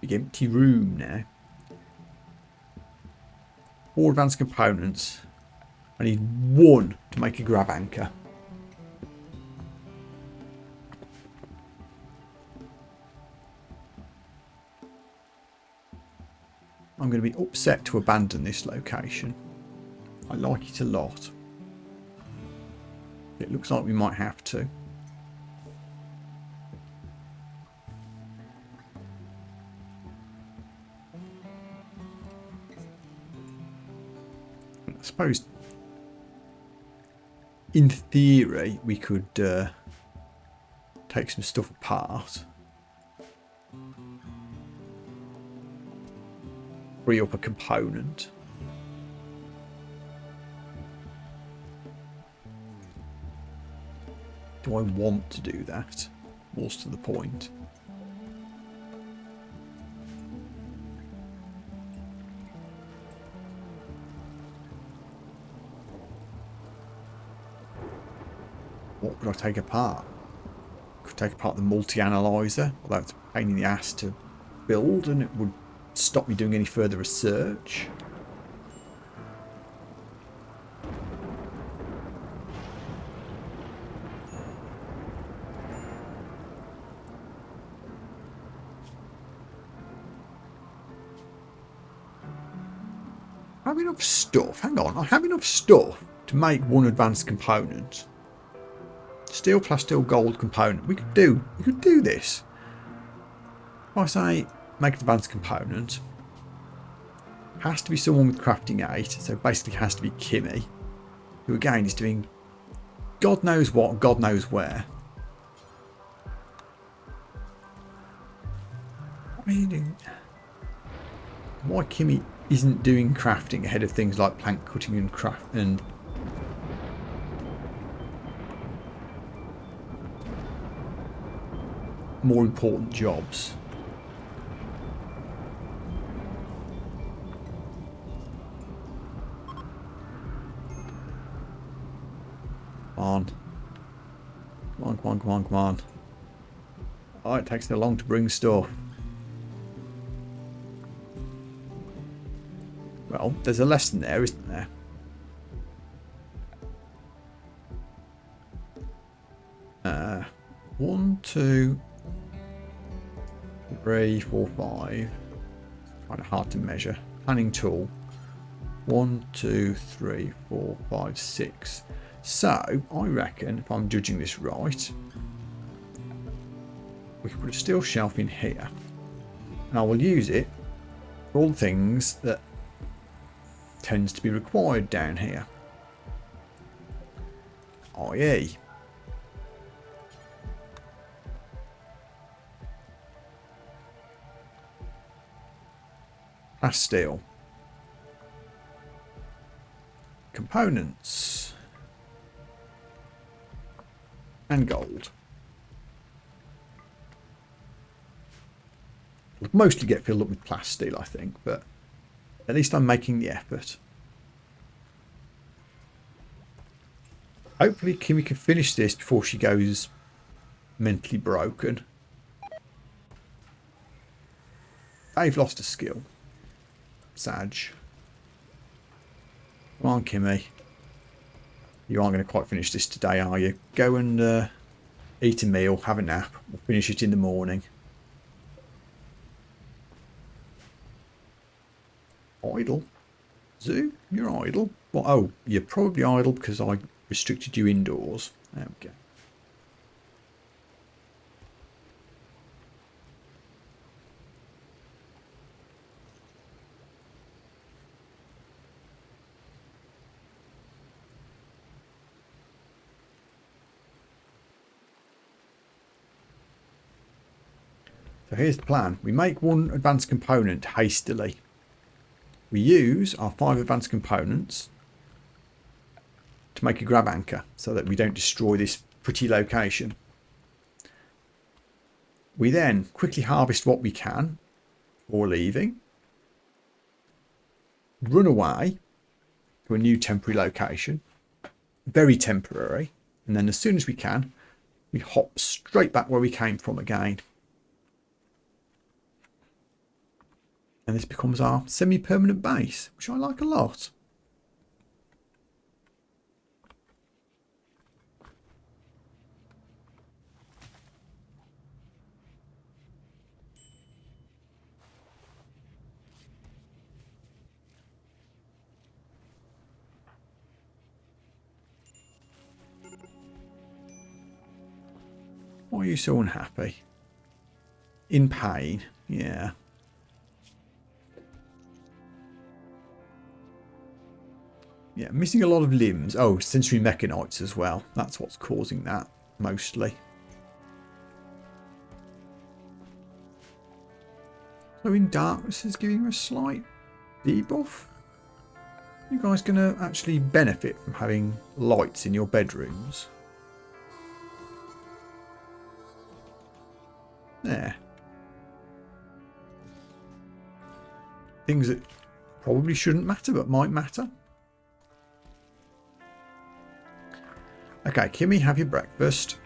[SPEAKER 1] Big empty room now. 4 advanced components. I need 1 to make a grab anchor. I'm going to be upset to abandon this location. I like it a lot. It looks like we might have to. I suppose in theory we could take some stuff apart. Free up a component. Do I want to do that? More's to the point. What would I take apart? Could take apart the multi-analyzer, although it's a pain in the ass to build and it would stop me doing any further research. I have enough stuff. Hang on, I have enough stuff to make 1 advanced component. Steel, plasteel, gold component. We could do this. If I say make an advanced component, has to be someone with crafting 8, so basically has to be Kimmy, who again is doing God knows what, God knows where. I mean, why Kimmy isn't doing crafting ahead of things like plank cutting and craft and more important jobs. Come on. Oh, it takes so long to bring stuff. Well, there's a lesson there, isn't there? One, 2, 3, 4, 5. Kind of hard to measure. Planning tool. 1, 2, 3, 4, 5, 6. So, I reckon, if I'm judging this right, we can put a steel shelf in here. And I will use it for all the things that tends to be required down here. i.e. plasteel. Components. And gold. It'll mostly get filled up with plasteel, I think, but at least I'm making the effort. Hopefully Kimmy can finish this before she goes mentally broken. They've lost a skill. Sag. Come on, Kimmy. You aren't going to quite finish this today, are you? Go and eat a meal, have a nap. We'll finish it in the morning. Idle? Zoo? You're idle? Well, oh, you're probably idle because I restricted you indoors. There we go. So here's the plan. We make 1 advanced component hastily. We use our 5 advanced components to make a grab anchor so that we don't destroy this pretty location. We then quickly harvest what we can before leaving. Run away to a new temporary location. Very temporary. And then as soon as we can, we hop straight back where we came from again. And this becomes our semi-permanent base, which I like a lot. Why are you so unhappy? In pain, yeah. Yeah, missing a lot of limbs. Oh, sensory mechanites as well. That's what's causing that, mostly. So in darkness is giving her a slight debuff. You guys going to actually benefit from having lights in your bedrooms? There. Things that probably shouldn't matter but might matter. Okay, Kimmy, have your breakfast.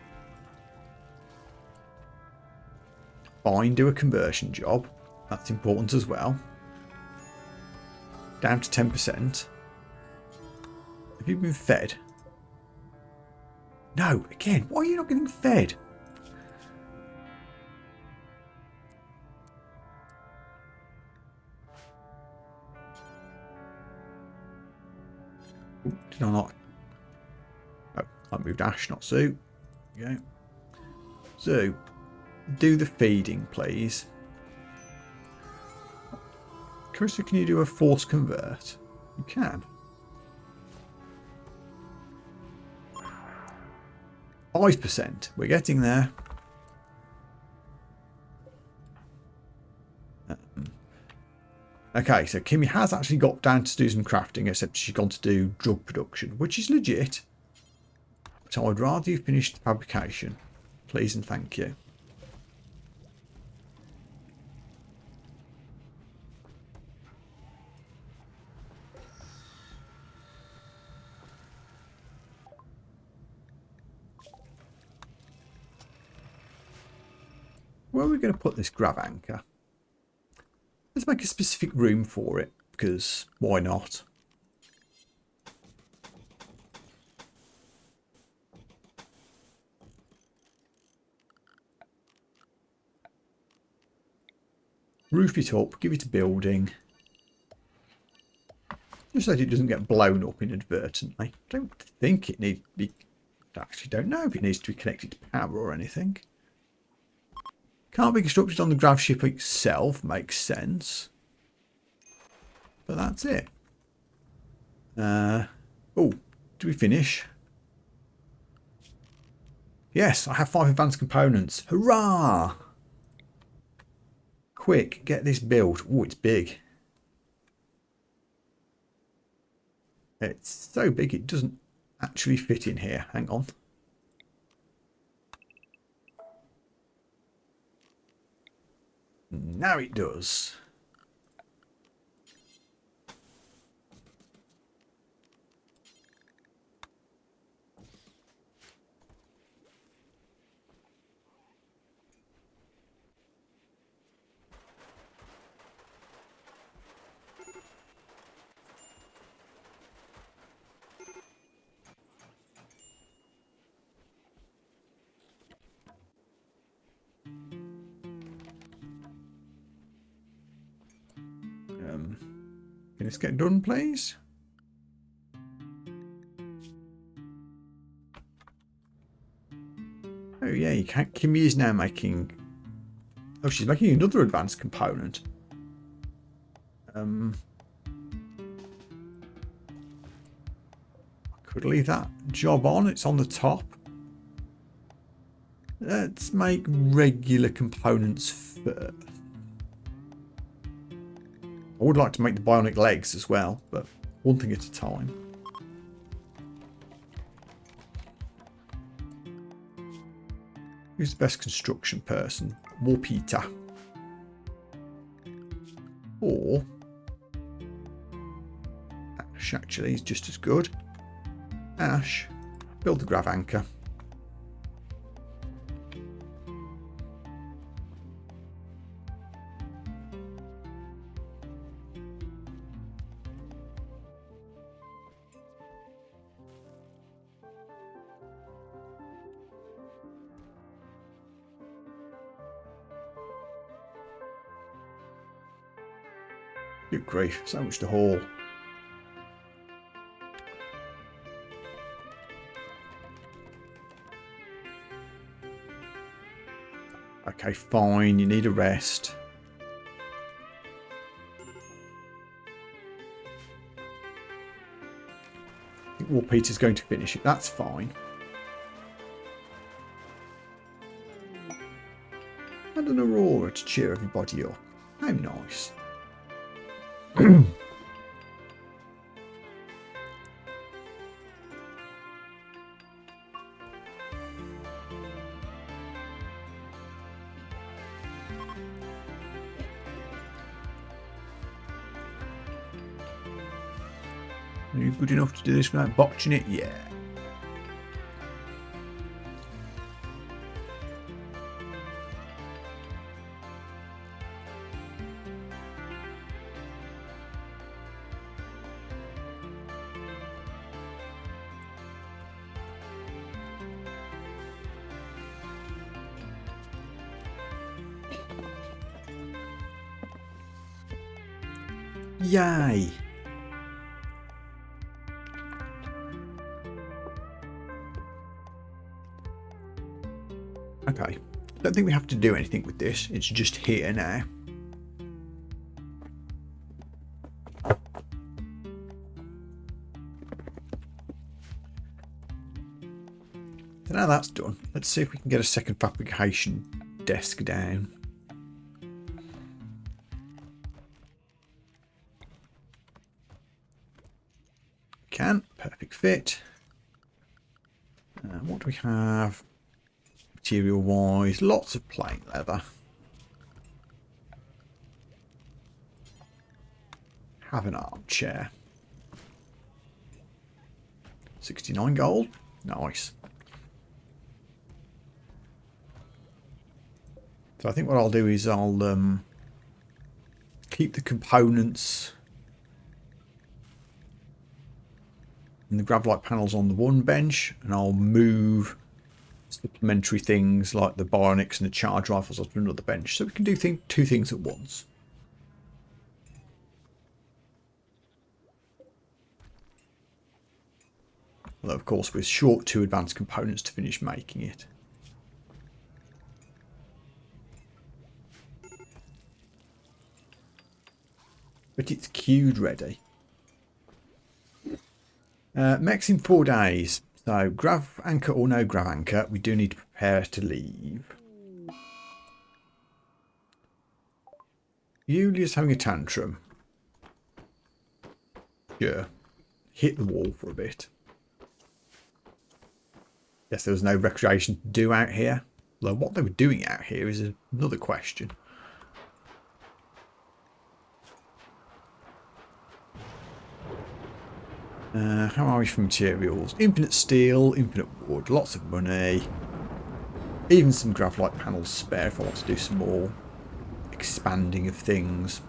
[SPEAKER 1] Fine, do a conversion job. That's important as well. Down to 10%. Have you been fed? No, again, why are you not getting fed? Did I not? Oh, I moved Ash, not Sue. There you go. Sue, do the feeding, please. Carissa, can you do a force convert? You can. 5%. We're getting there. Okay, so Kimmy has actually got down to do some crafting, except she's gone to do drug production, which is legit. So I'd rather you finish the fabrication. Please and thank you. Where are we going to put this grav anchor? Let's make a specific room for it, because why not? Roof it up, give it a building. Just so that it doesn't get blown up inadvertently. I don't think it needs to be... I actually don't know if it needs to be connected to power or anything. Can't be constructed on the grav ship itself, makes sense. But that's it. Oh, do we finish? Yes, I have 5 advanced components. Hurrah! Quick, get this built. Oh, it's big. It's so big it doesn't actually fit in here. Hang on. Now it does. Can this get done, please? Oh yeah, you can't. Kimmy is now making... Oh, she's making another advanced component. I could leave that job on. It's on the top. Let's make regular components first. I would like to make the bionic legs as well, but one thing at a time. Who's the best construction person? Warpeter. Or Ash, actually, is just as good. Ash, build the grav anchor. Good grief, so much to haul. Okay, fine, you need a rest. I think War-Peter's going to finish it, that's fine. And an aurora to cheer everybody up. How nice. Are you good enough to do this without botching it? Yeah. Yay! Okay, don't think we have to do anything with this, it's just here now. So now that's done, let's see if we can get a second fabrication desk down. Can, perfect fit. What do we have? Material wise, lots of plain leather. Have an armchair. 69 gold, nice. So I think what I'll do is I'll keep the components and the graphite panels on the one bench, and I'll move supplementary things like the bionics and the charge rifles onto another bench, so we can do two things at once. Although of course we're short 2 advanced components to finish making it. But it's queued ready. Mechs in 4 days. So, grav anchor or no grav anchor, we do need to prepare to leave. Yulia's having a tantrum. Sure. Hit the wall for a bit. Yes, there was no recreation to do out here. Although what they were doing out here is another question. How are we for materials? Infinite steel, infinite wood, lots of money. Even some graphite panels spare if I want to do some more expanding of things. Is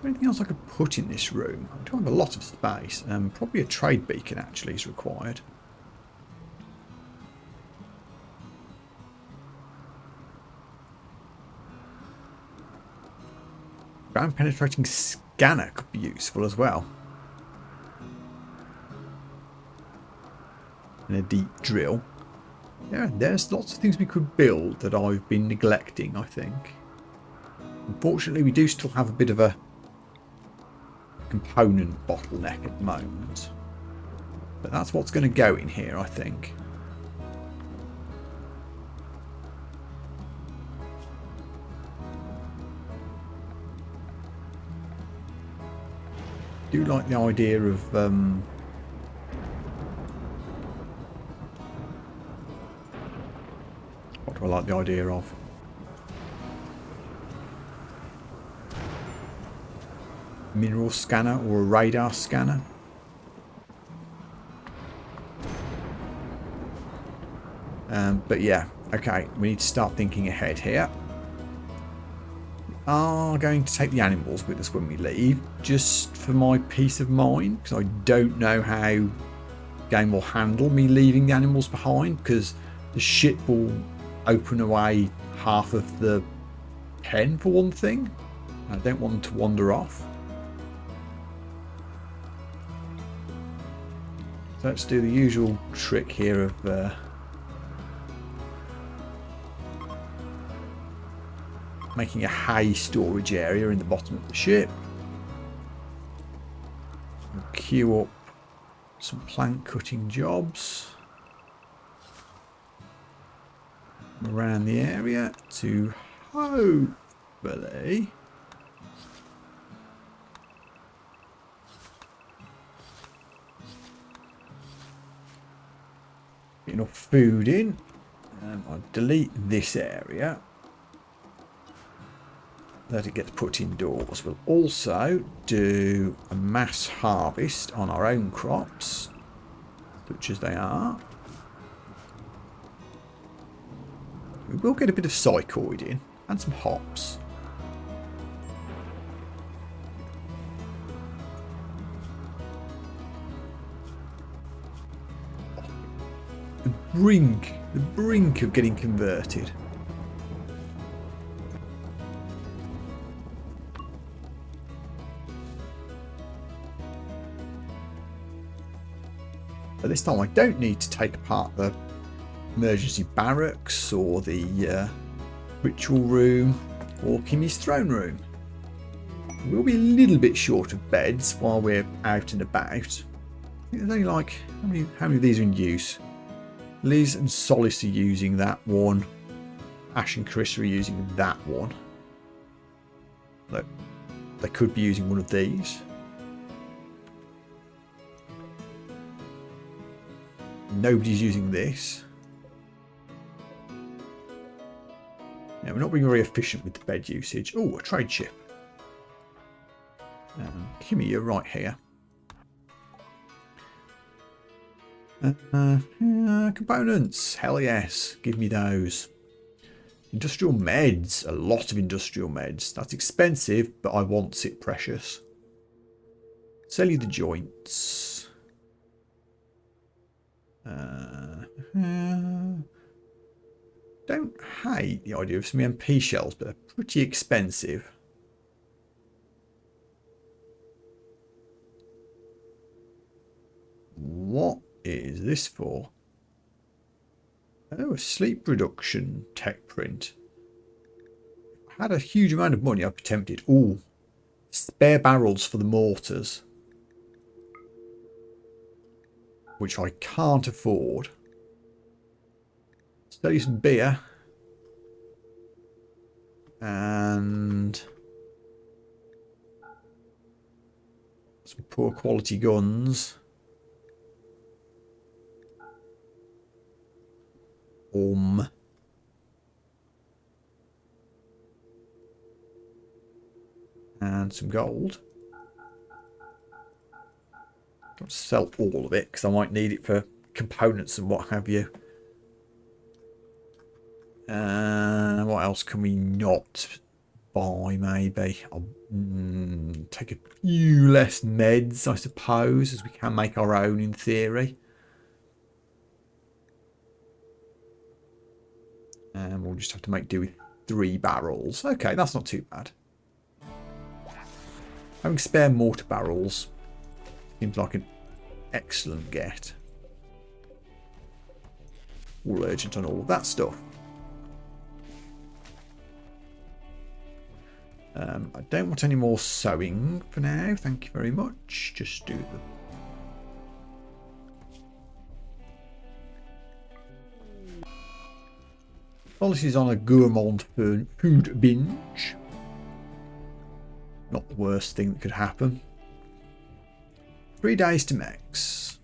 [SPEAKER 1] there anything else I could put in this room? I do have a lot of space. Probably a trade beacon actually is required. Ground penetrating scanner could be useful as well. And a deep drill. Yeah, there's lots of things we could build that I've been neglecting, I think. Unfortunately, we do still have a bit of a component bottleneck at the moment. But that's what's going to go in here, I think. I do like the idea of what do I like the idea of? Mineral scanner or a radar scanner. But yeah, okay, we need to start thinking ahead here. We are going to take the animals with us when we leave, just for my peace of mind, because I don't know how the game will handle me leaving the animals behind, because the ship will open away half of the pen for one thing. I don't want them to wander off. So let's do the usual trick here of making a hay storage area in the bottom of the ship. We'll queue up some plank cutting jobs around the area to hopefully get enough food in. I'll delete this area. Let it get put indoors. We'll also do a mass harvest on our own crops, such as they are. We will get a bit of psychoid in and some hops. The brink of getting converted. But this time I don't need to take apart the emergency barracks or the ritual room or Kimmy's throne room. We'll be a little bit short of beds while we're out and about. I think there's only like, how many of these are in use? Liz and Solace are using that one. Ash and Chris are using that one. Look, they could be using one of these. Nobody's using this. Now, we're not being very efficient with the bed usage. Oh, a trade ship. Kimmy, you're right here. Components. Hell yes. Give me those. Industrial meds. A lot of industrial meds. That's expensive, but I want it precious. Sell you the joints. Don't hate the idea of some MP shells, but they're pretty expensive. What is this for? Oh, a sleep reduction tech print. If I had a huge amount of money, I'd be tempted. Ooh, spare barrels for the mortars, which I can't afford. Sell you some beer. And some poor quality guns. And some gold. I'll sell all of it because I might need it for components and what have you. What else can we not buy? Maybe I'll take a few less meds, I suppose, as we can make our own in theory. And we'll just have to make do with 3 barrels. Okay, that's not too bad. Having spare mortar barrels seems like an excellent get. All urgent on all of that stuff. I don't want any more sewing for now. Thank you very much. Just do the... Policy's on a gourmand food binge. Not the worst thing that could happen. 3 days to max.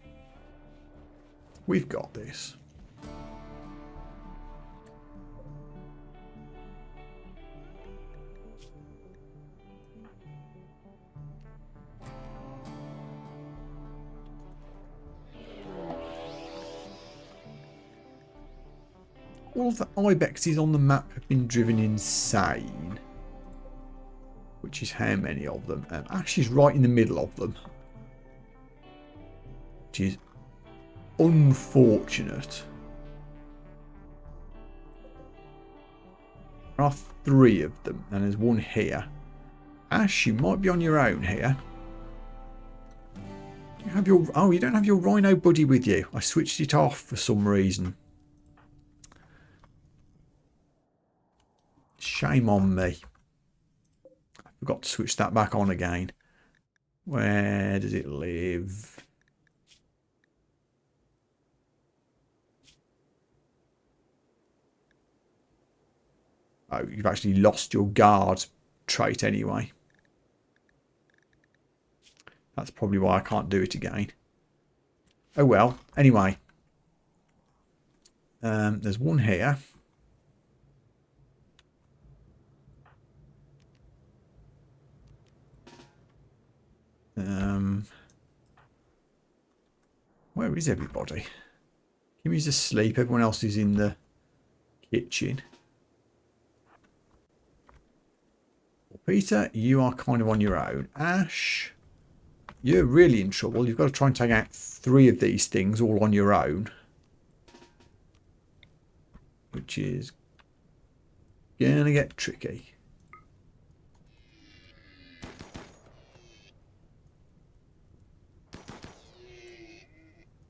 [SPEAKER 1] We've got this. All of the ibexes on the map have been driven insane. Which is how many of them? Ash is right in the middle of them. Which is unfortunate. There are 3 of them, and there's one here. Ash, you might be on your own here. You have your you don't have your rhino buddy with you. I switched it off for some reason. Shame on me. I forgot to switch that back on again. Where does it live? Oh, you've actually lost your guard trait anyway. That's probably why I can't do it again. Oh well. Anyway. There's one here. Where is everybody? Kimmy's asleep. Everyone else is in the kitchen. Well, Peter, you are kind of on your own. Ash, you're really in trouble. You've got to try and take out 3 of these things all on your own. Which is gonna get tricky.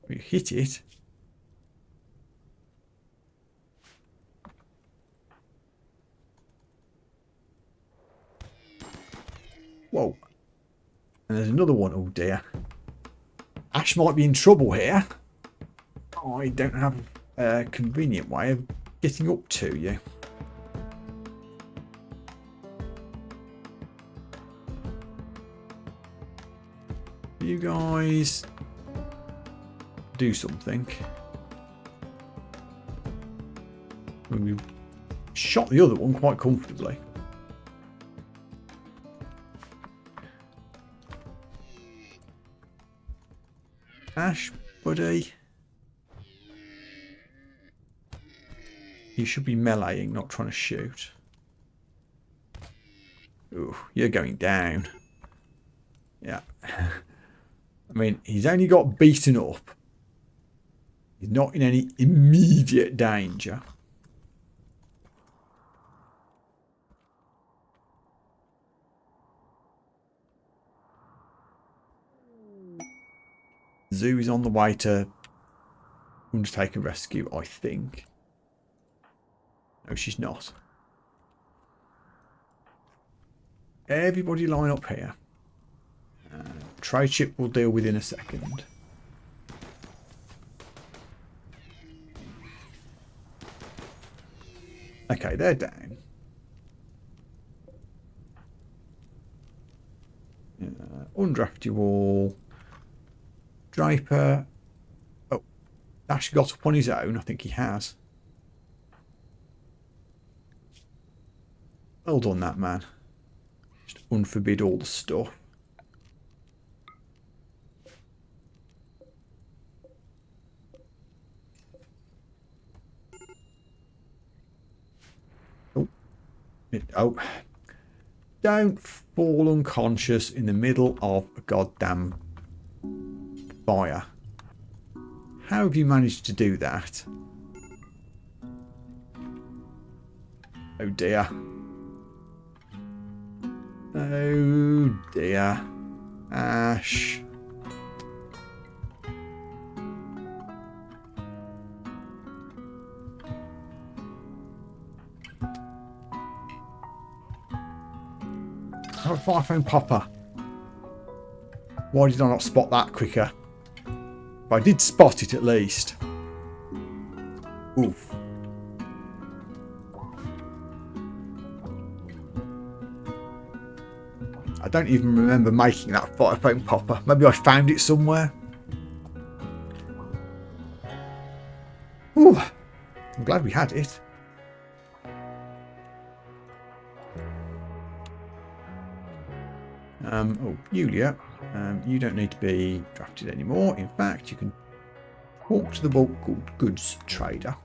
[SPEAKER 1] You hit it. Whoa. And there's another one. Oh dear. Ash might be in trouble here. I don't have a convenient way of getting up to you. You guys do something. We shot the other one quite comfortably. Ash, buddy. You should be meleeing, not trying to shoot. Ooh, you're going down. Yeah. I mean, he's only got beaten up. He's not in any immediate danger. Zoo is on the way to undertake a rescue, I think. No, she's not. Everybody line up here. Trade ship will deal with in a second. Okay, they're down. Undraft you all. Draper. Oh, Ash got up on his own. I think he has. Well done, that man. Just unforbid all the stuff. Oh, don't fall unconscious in the middle of a goddamn fire. How have you managed to do that? Oh dear. Oh dear. Ash. Oh, a fire phone popper. Why did I not spot that quicker? But I did spot it at least. Oof. I don't even remember making that fire phone popper. Maybe I found it somewhere. Ooh. I'm glad we had it. Oh, Yulia, you don't need to be drafted anymore. In fact, you can talk to the bulk goods trader.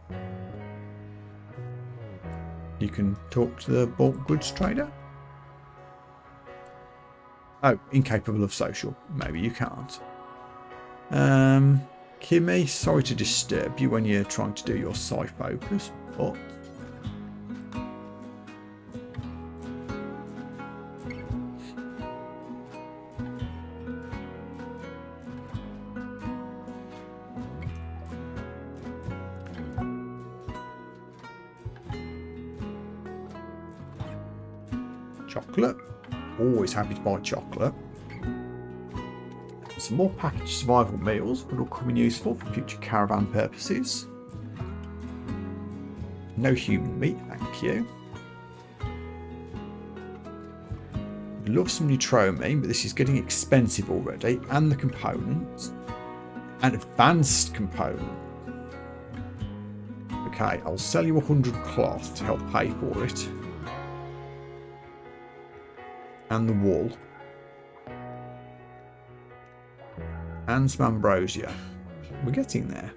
[SPEAKER 1] You can talk to the bulk goods trader. Oh, incapable of social. Maybe you can't. Kimmy, sorry to disturb you when you're trying to do your sci focus, but Chocolate. Always happy to buy chocolate. Some more packaged survival meals would all come in useful for future caravan purposes. No human meat, thank you. Love some Neutromine, but this is getting expensive already. And the components. An advanced component. Okay, I'll sell you 100 cloth to help pay for it. And the wool. And some ambrosia. We're getting there.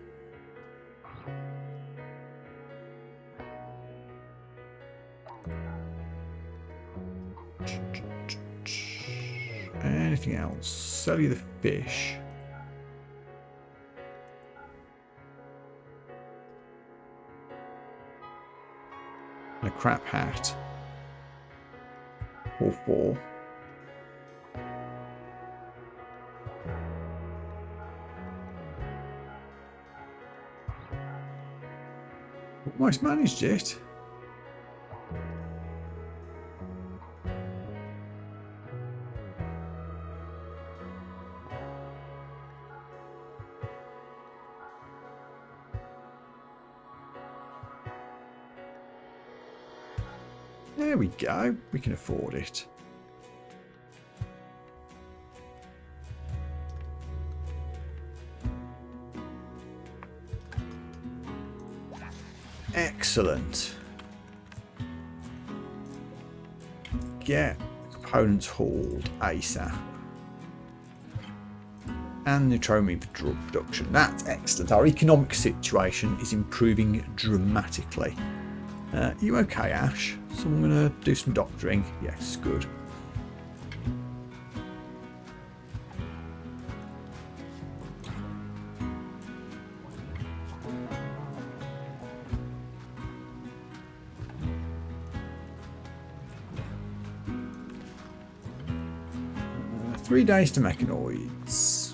[SPEAKER 1] Anything else? Sell you the fish. And a crap hat. Or 4. Almost managed it. There we go. We can afford it. Excellent. Get components hauled ASAP. And Neutromine for drug production. That's excellent. Our economic situation is improving dramatically. Are you okay, Ash? So I'm going to do some doctoring. Yes, good. Three days to mechanoids.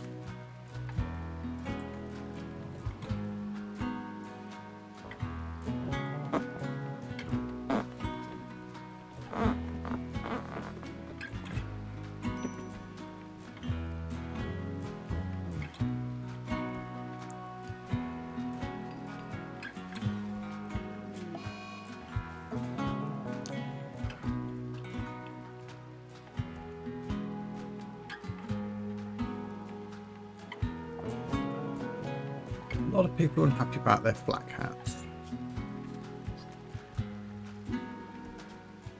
[SPEAKER 1] A lot of people are unhappy about their flak hats.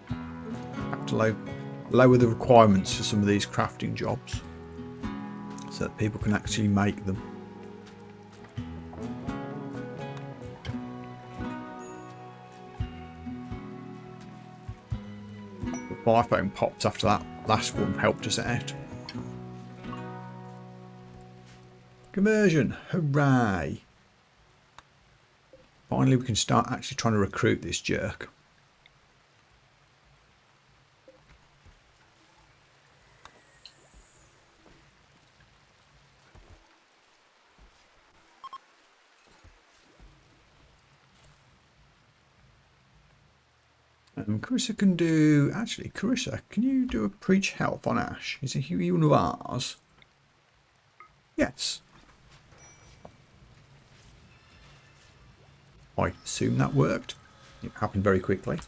[SPEAKER 1] Have to lower the requirements for some of these crafting jobs so that people can actually make them. The fire phone popped after that last one helped us out. Conversion, hooray! Finally we can start actually trying to recruit this jerk. Carissa can do, actually Carissa, can you do a preach health on Ash? Is he one of ours? Yes. I assume that worked. It happened very quickly.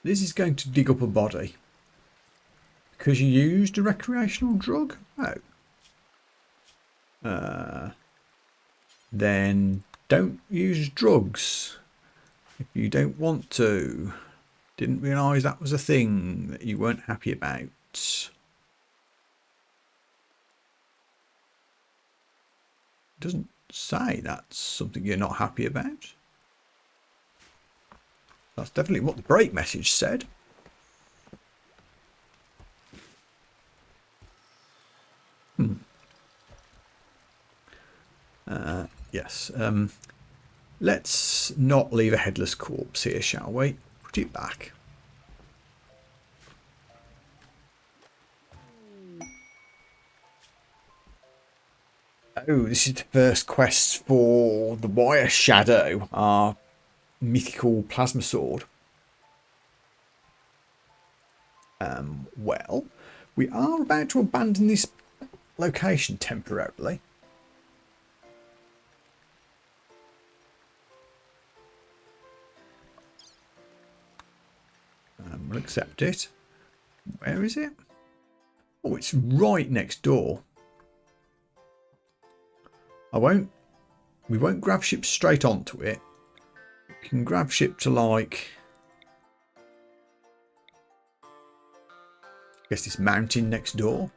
[SPEAKER 1] This is going to dig up a body. Because you used a recreational drug? Oh. Then don't use drugs. If you don't want to. Didn't realise that was a thing that you weren't happy about. Doesn't say that's something you're not happy about. That's definitely what the break message said. yes. Let's not leave a headless corpse here, shall we? Put it back. Oh, this is the first quest for the Wire Shadow, our mythical plasma sword. Well, we are about to abandon this location temporarily. We'll accept it. Where is it? Oh, it's right next door. We won't grab ship straight onto it. We can grab ship to, like, I guess this mountain next door,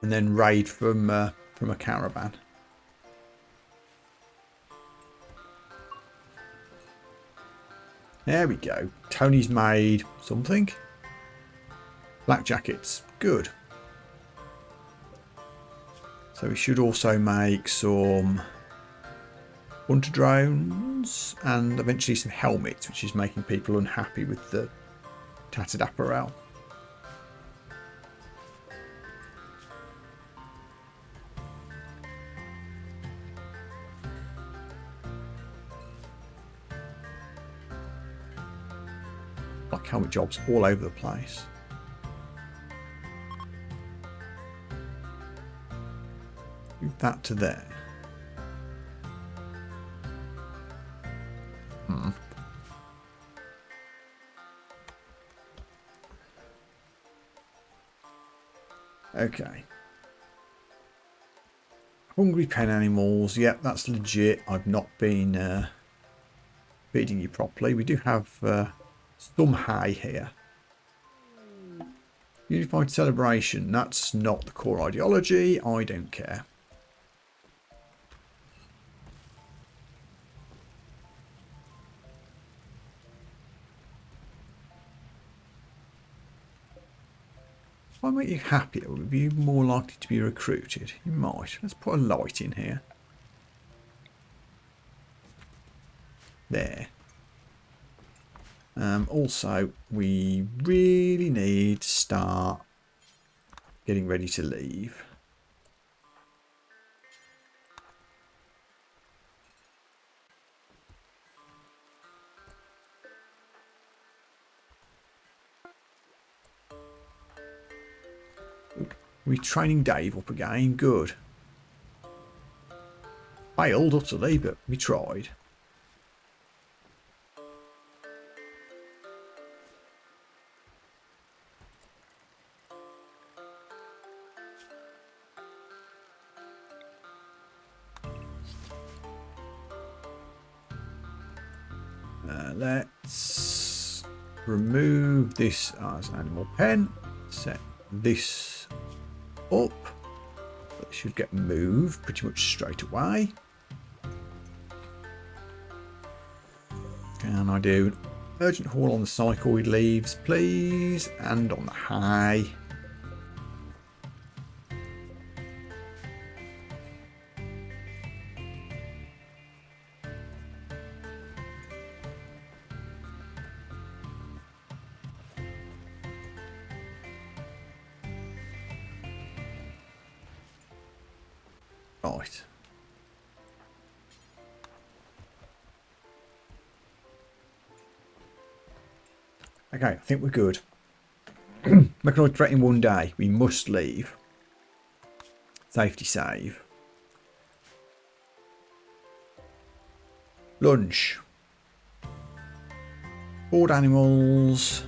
[SPEAKER 1] and then raid from a caravan. There we go. Tony's made something. Black jackets. Good. So we should also make some hunter drones and eventually some helmets, which is making people unhappy with the tattered apparel. Like helmet jobs all over the place. Move that to there. Okay. Hungry pen animals. Yep, that's legit. I've not been feeding you properly. We do have some hay here. Unified celebration. That's not the core ideology. I don't care. If I make you happier, will you be more likely to be recruited? You might. Let's put a light in here. There. Also, we really need to start getting ready to leave. We're training Dave up again. Good. Failed utterly, but we tried. Let's remove this as an animal pen. Set this up. It should get moved pretty much straight away. Can I do an urgent haul on the cycloid leaves, please? And on the hay. Right. Okay, I think we're good. Mechanoid threat in one day. We must leave. Safety save. Lunch. Board animals.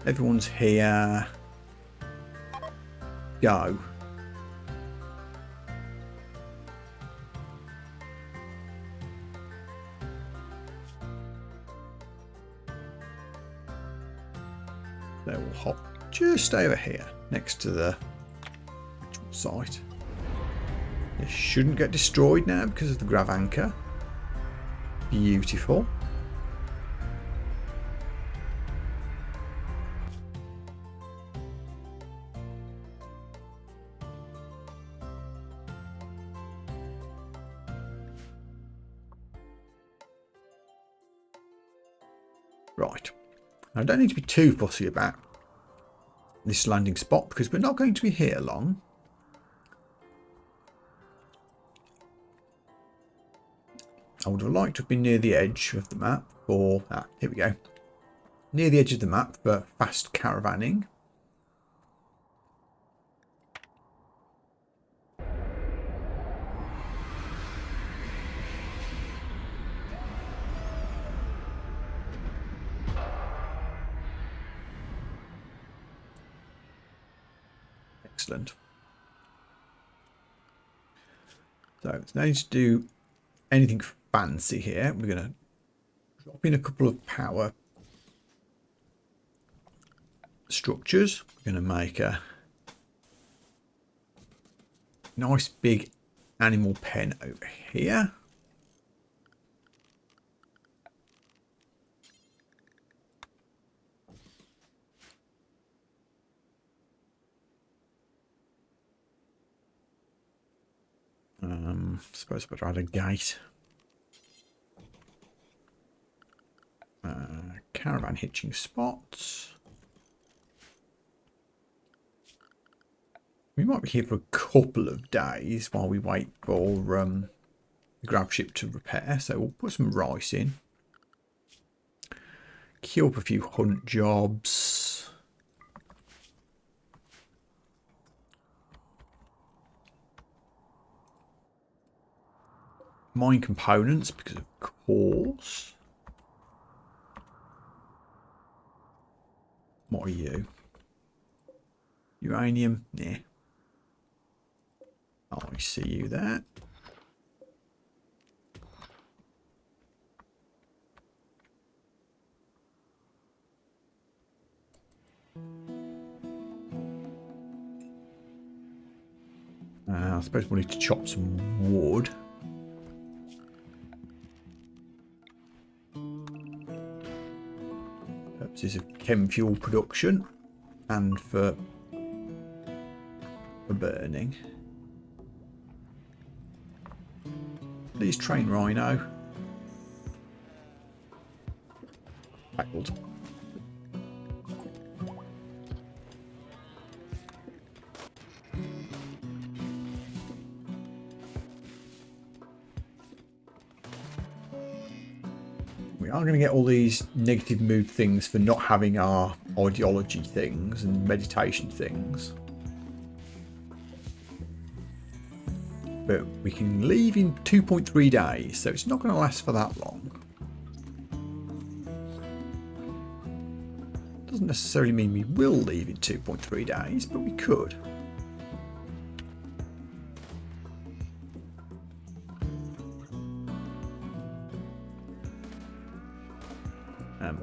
[SPEAKER 1] Everyone's here. Go. They will hop just over here next to the actual site. This shouldn't get destroyed now because of the grav anchor. Beautiful. Right. I don't need to be too fussy about this landing spot because we're not going to be here long. I would have liked to have been near the edge of the map for... here we go. Near the edge of the map for fast caravanning. Excellent. So it's no need to do anything fancy here. We're going to drop in a couple of power structures. We're going to make a nice big animal pen over here. Suppose I better add a gate. Caravan hitching spots. We might be here for a couple of days while we wait for the grab ship to repair. So we'll put some rice in. Queue up a few hunt jobs. Mine components, because of course. What are you? Uranium? Yeah. Oh, I see you there. I suppose we'll need to chop some wood. Purposes of chem fuel production and for burning. Please train rhino. Tackled. We are going to get all these negative mood things for not having our ideology things and meditation things. But we can leave in 2.3 days, so it's not going to last for that long. Doesn't necessarily mean we will leave in 2.3 days, but we could.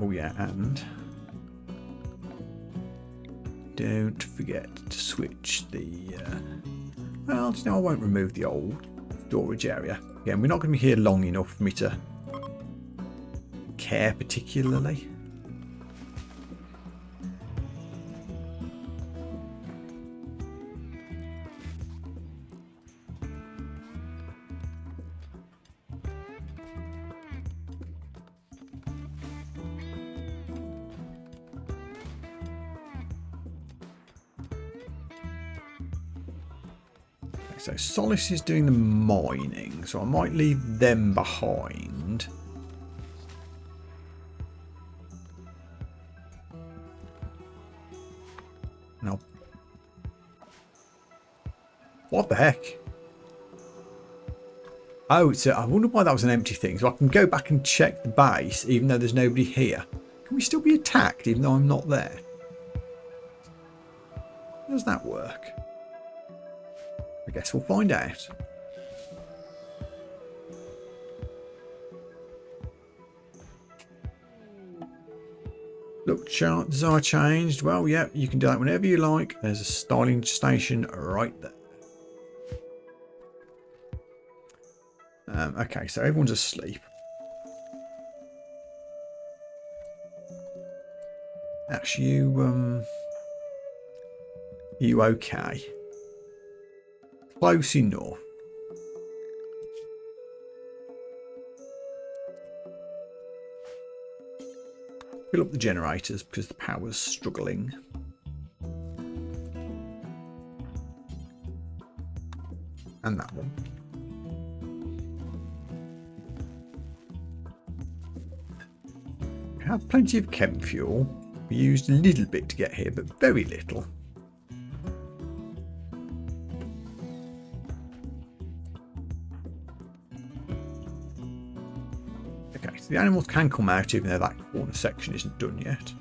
[SPEAKER 1] Oh yeah, and don't forget to switch the... well, no, I won't remove the old storage area. Again, we're not going to be here long enough for me to care particularly. So Solace is doing the mining, so I might leave them behind. No. What the heck? Oh, so I wonder why that was an empty thing. So I can go back and check the base even though there's nobody here. Can we still be attacked even though I'm not there? How does that work? I guess we'll find out. Look, chart desire changed. Well, yeah, you can do that whenever you like. There's a styling station right there. Okay, so everyone's asleep. Ash, you okay? Close enough. Fill up the generators because the power's struggling. And that one. We have plenty of chem fuel. We used a little bit to get here, but very little. Okay, so the animals can come out even though that corner section isn't done yet.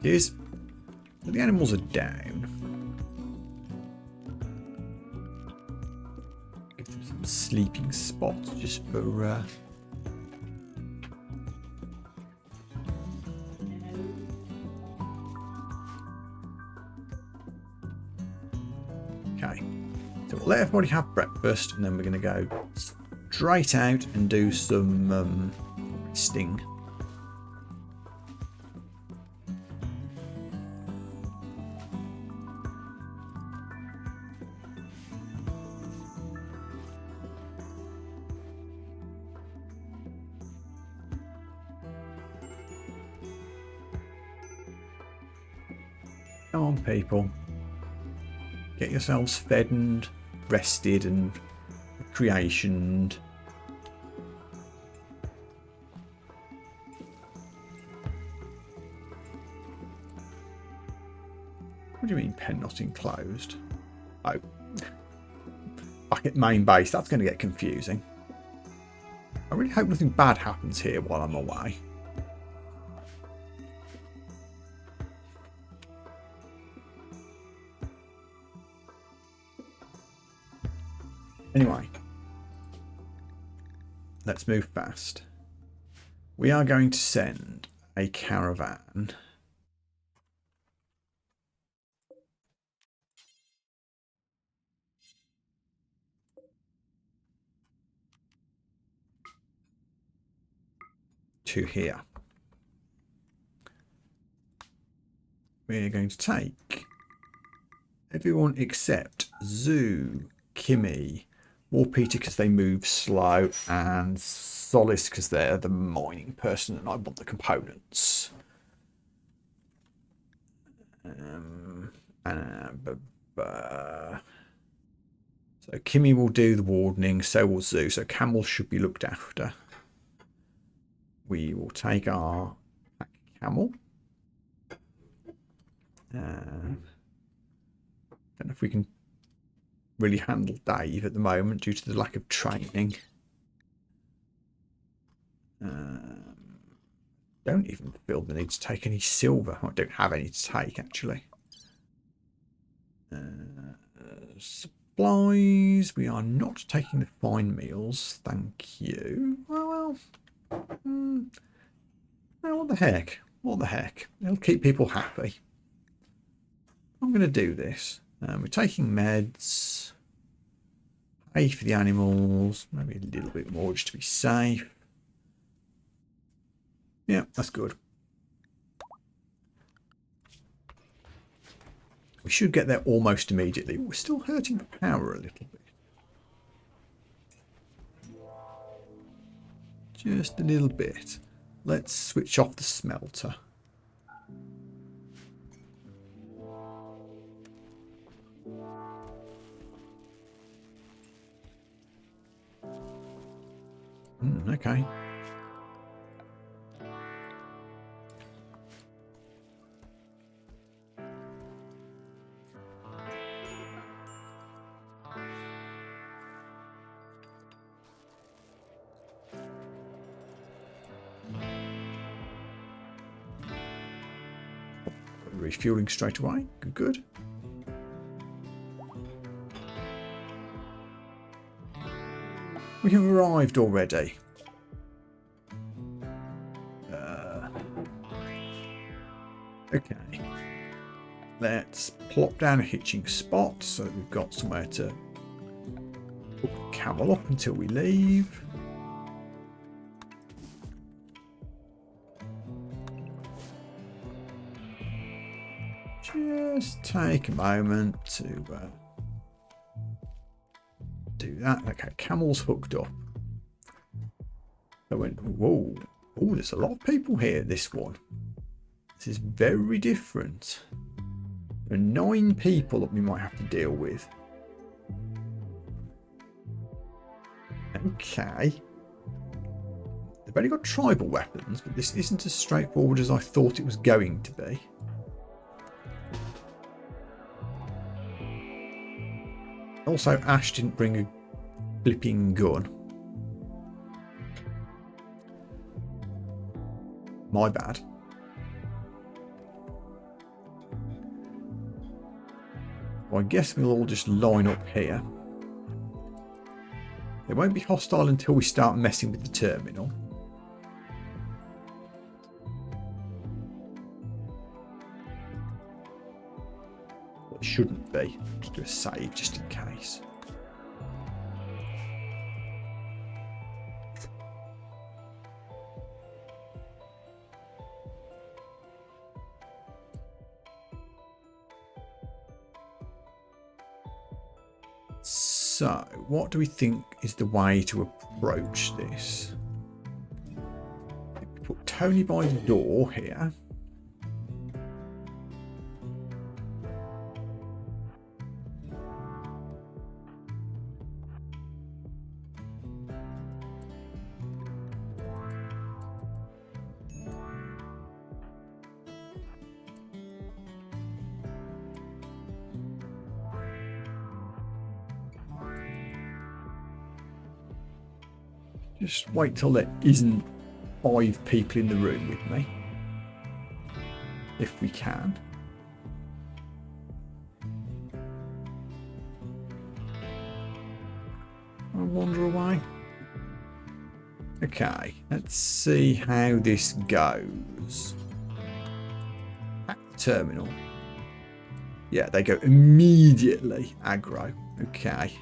[SPEAKER 1] It is. But the animals are down. Give them some sleeping spots just for okay. So we'll let everybody have breakfast and then we're going to go straight out and do some resting. Come on, people. Get yourselves fed and rested and recreationed. What do you mean pen not enclosed? Oh. Back at main base, that's going to get confusing. I really hope nothing bad happens here while I'm away. Anyway, let's move fast. We are going to send a caravan to here. We're going to take everyone except Zoo, Kimmy, War Peter because they move slow, and Solace because they're the mining person and I want the components. So Kimmy will do the wardening, so will Zoo. So Camel should be looked after. We will take our Camel. Don't know if we can really handle Dave at the moment due to the lack of training. Don't even feel the need to take any silver. I don't have any to take actually. Supplies. We are not taking the fine meals. Thank you. Well. What the heck? What the heck? It'll keep people happy. I'm going to do this. We're taking meds. Pay for the animals. Maybe a little bit more just to be safe. Yeah, that's good. We should get there almost immediately. We're still hurting the power a little bit. Just a little bit. Let's switch off the smelter. Okay. Refueling straight away. Good. We have arrived already. Okay. Let's plop down a hitching spot so that we've got somewhere to hook the camel up until we leave. Just take a moment to do that. Okay, camel's hooked up. I went, whoa, oh, there's a lot of people here, this one. This is very different. There are 9 people that we might have to deal with. Okay. They've only got tribal weapons, but this isn't as straightforward as I thought it was going to be. Also, Ash didn't bring a flipping gun. My bad. Well, I guess we'll all just line up here. They won't be hostile until we start messing with the terminal. Well, it shouldn't be. Just do a save just in case. So, what do we think is the way to approach this? Put Tony by the door here. Just wait till there isn't 5 people in the room with me. If we can. I'll wander away. Okay, let's see how this goes. At the terminal. Yeah, they go immediately aggro. Okay.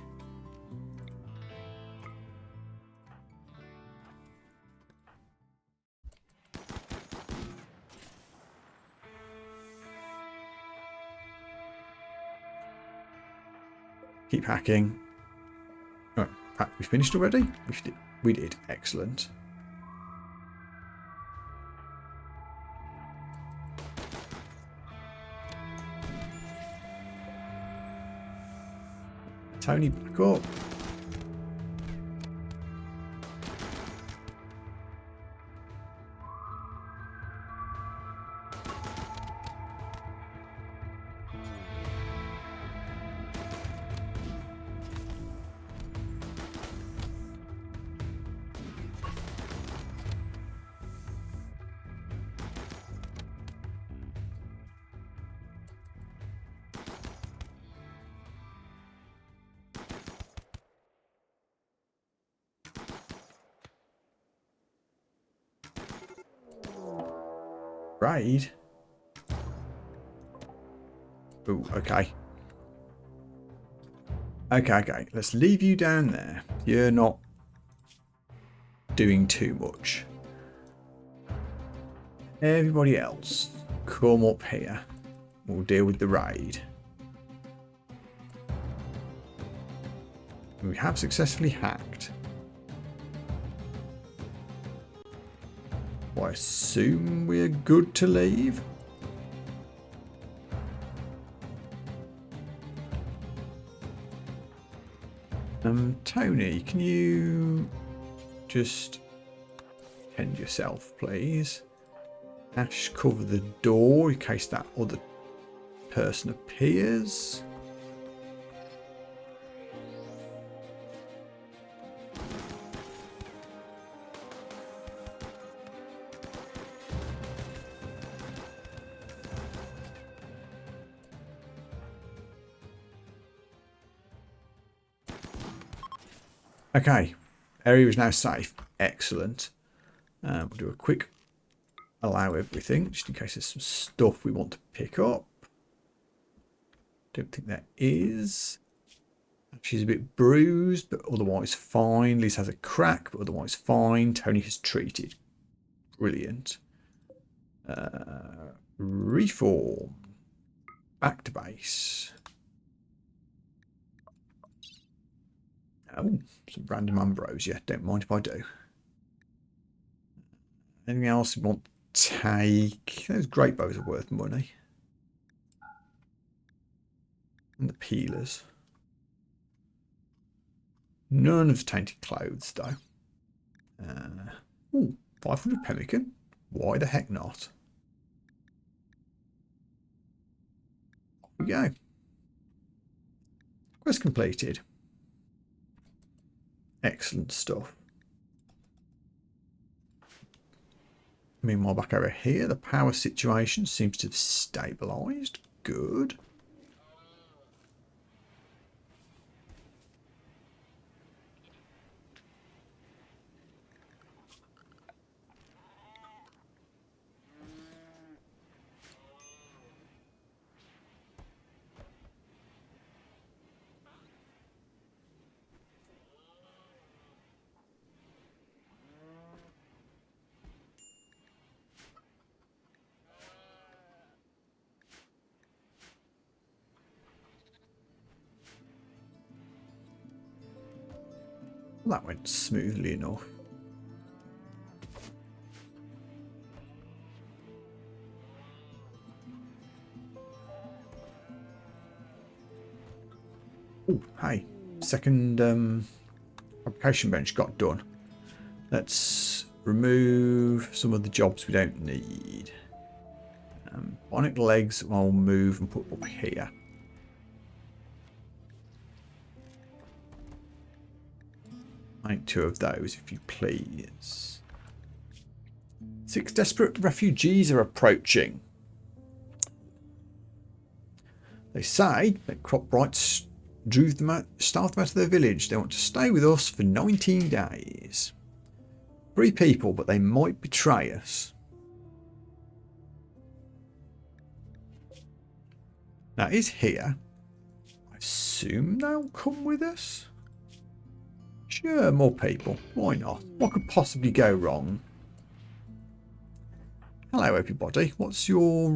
[SPEAKER 1] Keep hacking. Oh, we finished already? We did. Excellent. Tony, back up. Raid? Oh, okay. Okay. Let's leave you down there. You're not doing too much. Everybody else, come up here. We'll deal with the raid. We have successfully hacked. I assume we're good to leave. Tony, can you just tend yourself, please? Ash, cover the door in case that other person appears. Okay, area is now safe. Excellent. We'll do a quick allow everything, just in case there's some stuff we want to pick up. Don't think there is. She's a bit bruised, but otherwise fine. Liz has a crack, but otherwise fine. Tony has treated. Brilliant. Reform. Back to base. Oh, some random ambrosia. Don't mind if I do. Anything else we want to take? Those great bows are worth money. And the peelers. None of the tainted clothes, though. Ooh, 500 pemmican. Why the heck not? Off we go. Quest completed. Excellent stuff. Meanwhile, back over here, the power situation seems to have stabilised. Good. That went smoothly enough. Oh, hey, second application bench got done. Let's remove some of the jobs we don't need. Bionic legs I'll move and put up here. Make 2 of those, if you please. 6 desperate refugees are approaching. They say that Cropbrights starved them out of their village. They want to stay with us for 19 days. 3 people, but they might betray us. Now, is here. I assume they'll come with us. Sure, more people. Why not? What could possibly go wrong? Hello, everybody. What's your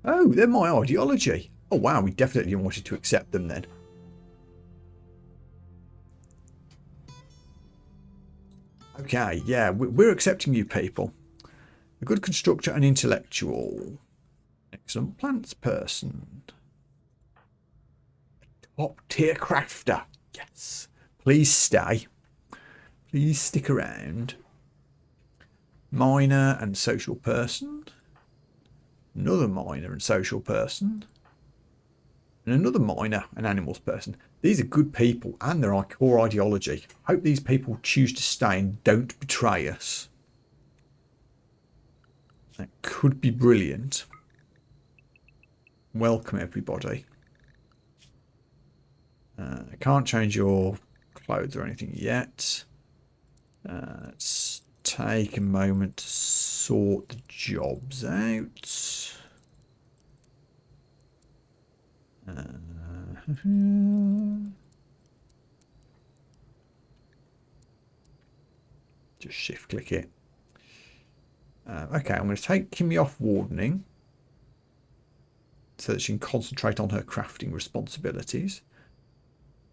[SPEAKER 1] Oh, they're my ideology. Oh, wow. We definitely wanted to accept them then. Okay, yeah, we're accepting you people. A good constructor and intellectual. Excellent plants person. Top tier crafter. Yes. Please stay. Please stick around. Miner and social person. Another miner and social person. And another miner and animals person. These are good people and they're our core ideology. Hope these people choose to stay and don't betray us. That could be brilliant. Welcome everybody. I can't change your clothes or anything yet. Let's take a moment to sort the jobs out. Just shift click it. Okay, I'm going to take Kimmy off wardening so that she can concentrate on her crafting responsibilities.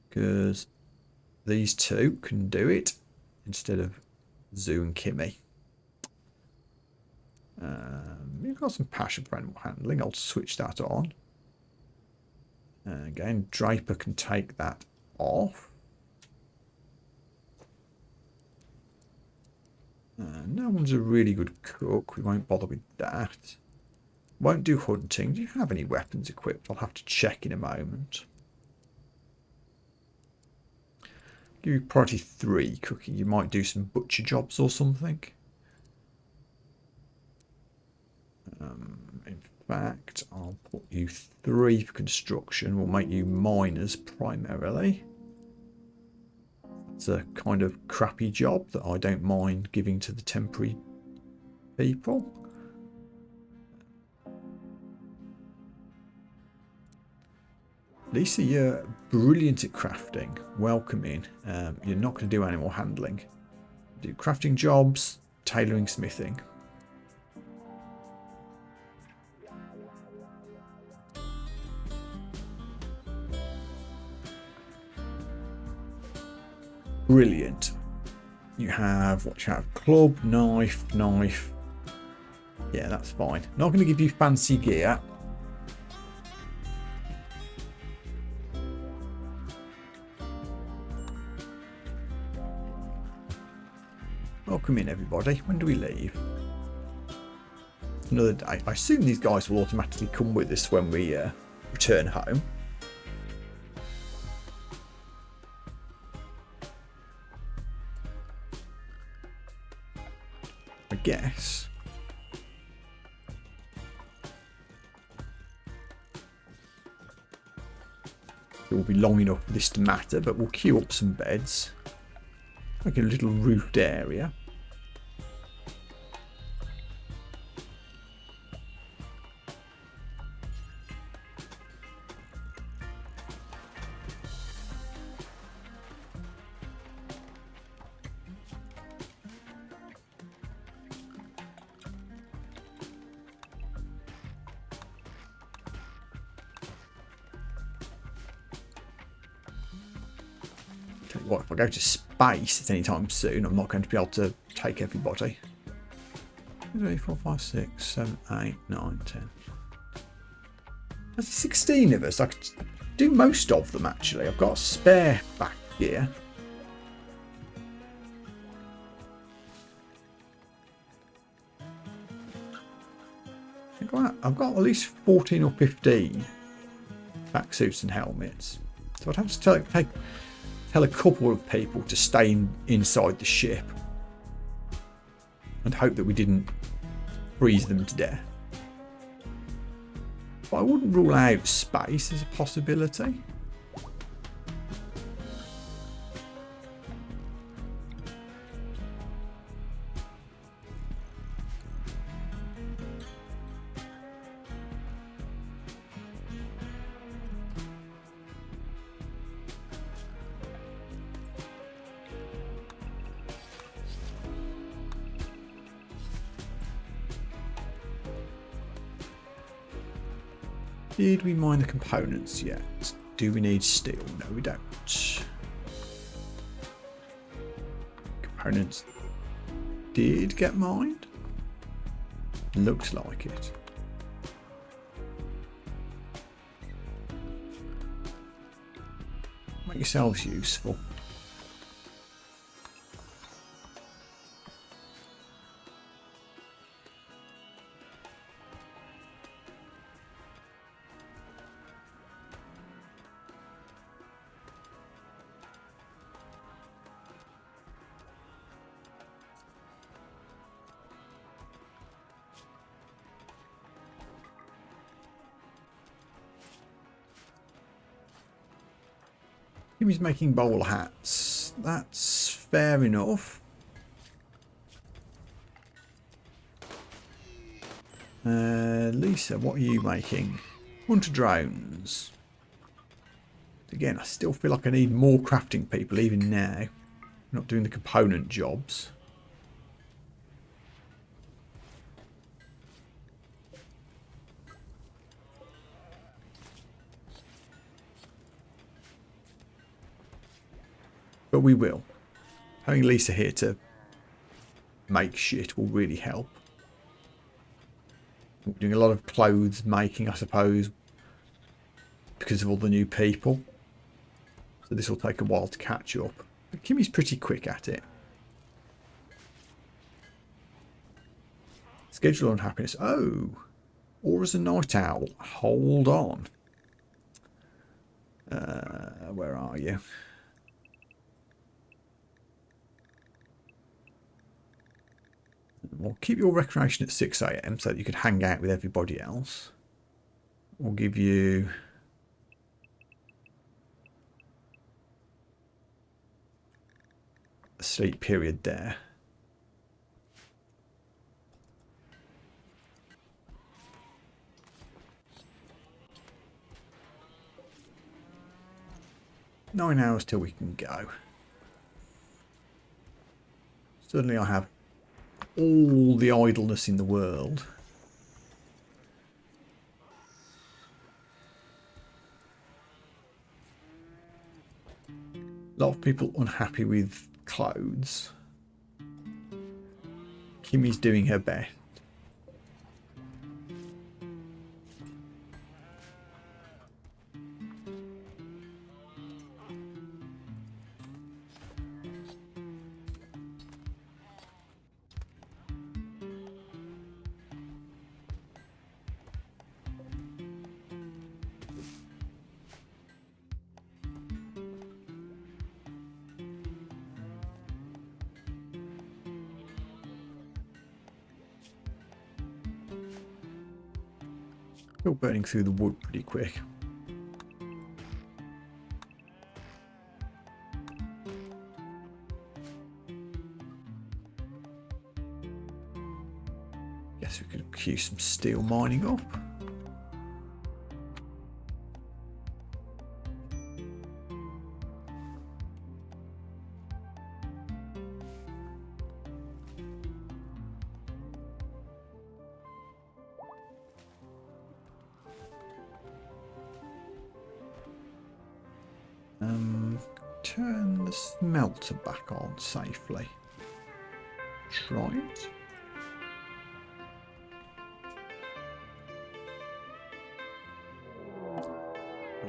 [SPEAKER 1] Because these 2 can do it instead of Zoo and Kimmy. You've got some passion for animal handling. I'll switch that on. Again, Draper can take that off. No one's a really good cook. We won't bother with that. Won't do hunting. Do you have any weapons equipped? I'll have to check in a moment. Give you priority 3 cooking. You might do some butcher jobs or something. In fact, I'll put you 3 for construction. We'll make you miners primarily. It's a kind of crappy job that I don't mind giving to the temporary people. Lisa, you're brilliant at crafting. Welcome in. You're not going to do animal handling. Do crafting jobs, tailoring, smithing. Brilliant. You have what you have: club, knife, knife. Yeah, that's fine. Not going to give you fancy gear. Welcome in, everybody. When do we leave? Another day. I assume these guys will automatically come with us when we return home. I guess. It will be long enough for this to matter, but we'll queue up some beds. Make a little roofed area. What, if I go to space at any time soon, I'm not going to be able to take everybody. 3, 4, 5, 6, 7, 8, 9, 10. There's 16 of us. I could do most of them, actually. I've got a spare back here. I've got at least 14 or 15 back suits and helmets. So I'd have to tell a couple of people to stay inside the ship and hope that we didn't freeze them to death. But I wouldn't rule out space as a possibility. Did we mine the components yet? Do we need steel? No, we don't. Components did get mined. Looks like it. Make yourselves useful. He's making bowler hats. That's fair enough. Lisa, what are you making? Hunter drones. Again, I still feel like I need more crafting people even now. I'm not doing the component jobs. But we will. Having Lisa here to make shit will really help. We're doing a lot of clothes making, I suppose, because of all the new people. So this will take a while to catch up. But Kimmy's pretty quick at it. Schedule unhappiness. Oh, Aura's a night owl. Hold on. Where are you? We'll keep your recreation at 6 AM so that you could hang out with everybody else. We'll give you a sleep period there. Nine hours till we can go. Suddenly I have all the idleness in the world. A lot of people unhappy with clothes. Kimmy's doing her best. Still burning through the wood pretty quick. Guess we could queue some steel mining up. Turn the smelter back on safely. Try it.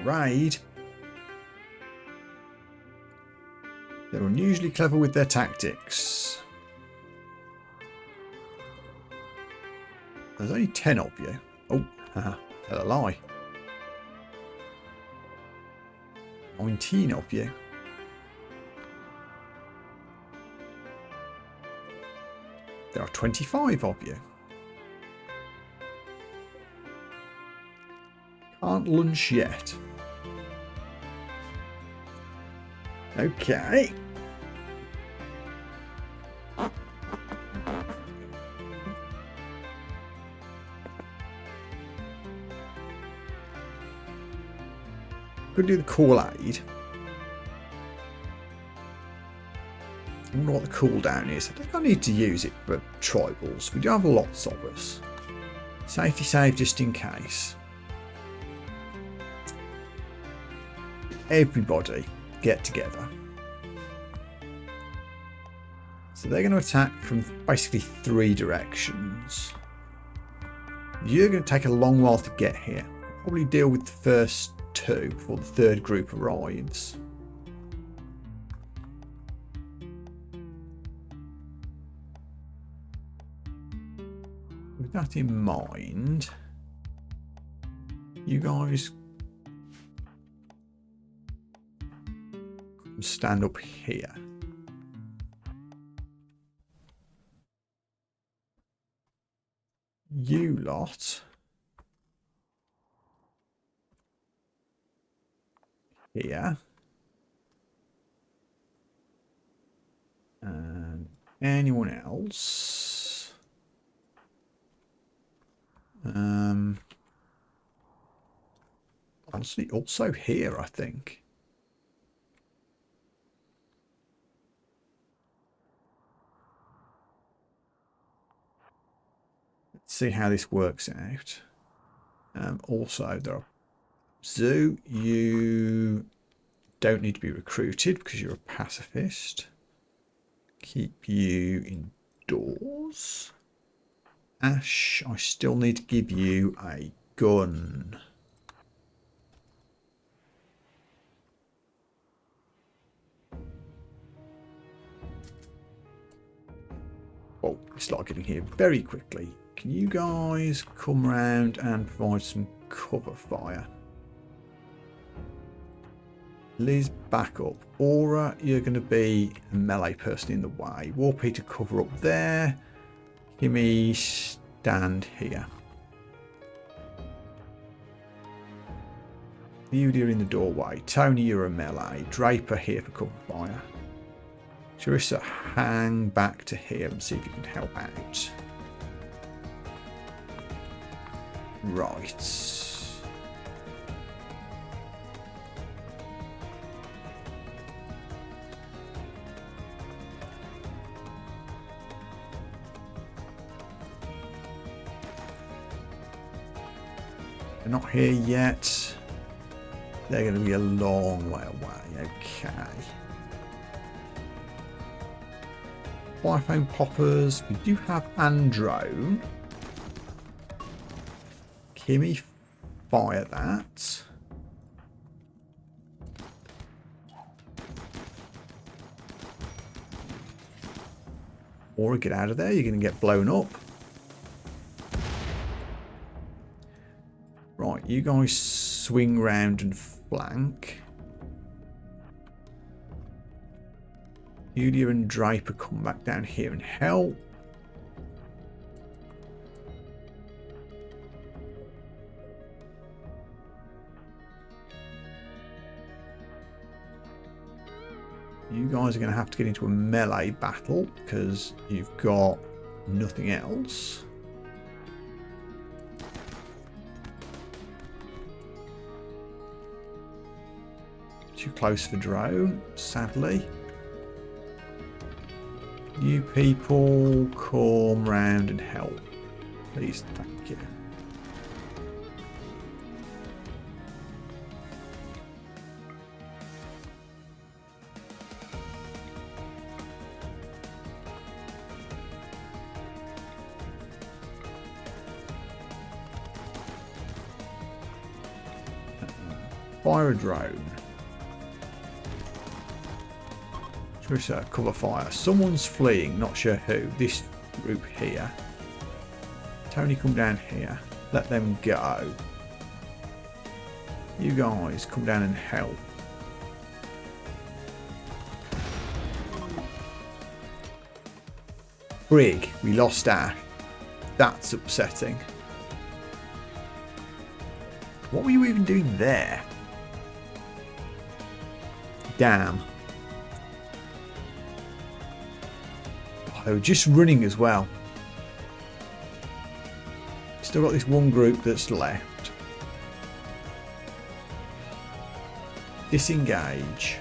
[SPEAKER 1] Raid. They're unusually clever with their tactics. There's only 10 of you. Oh, haha, tell a lie. 19 of you. There are 25 of you. Can't lunch yet. Okay. Could do the call aid. I wonder what the cooldown is. I think I need to use it for tribals. We do have lots of us. Safety save just in case. Everybody get together. So they're going to attack from basically 3 directions. You're going to take a long while to get here. Probably deal with the first 2 before the 3rd group arrives. With that in mind, you guys stand up here. You lot here, and anyone else honestly also here, I think. Let's see how this works out. Also, there are Zoo, you don't need to be recruited because you're a pacifist. Keep you indoors. Ash, I still need to give you a gun. Oh, it's like getting here very quickly. Can you guys come around and provide some cover fire? Liz, back up. Aura, you're going to be a melee person in the way. Warpeter, cover up there. Kimmy, stand here. Beauty, you're in the doorway. Tony, you're a melee. Draper, here for cover fire. Charissa, hang back to here and see if you can help out. Right. They're not here yet. They're going to be a long way away. Okay. fire foam poppers. We do have Androne. Kimmy, fire that. Or get out of there, you're going to get blown up. Right, you guys swing round and flank. Julia and Draper come back down here and help. You guys are going to have to get into a melee battle because you've got nothing else. Too close for drone, sadly. You people come round and help. Please, thank you. Fire a drone. Trissa, cover fire. Someone's fleeing, not sure who. This group here. Tony, come down here. Let them go. You guys, come down and help. Brig, we lost Ash. That's upsetting. What were you even doing there? Damn. Oh, they were just running as well. Still got this one group that's left. Disengage.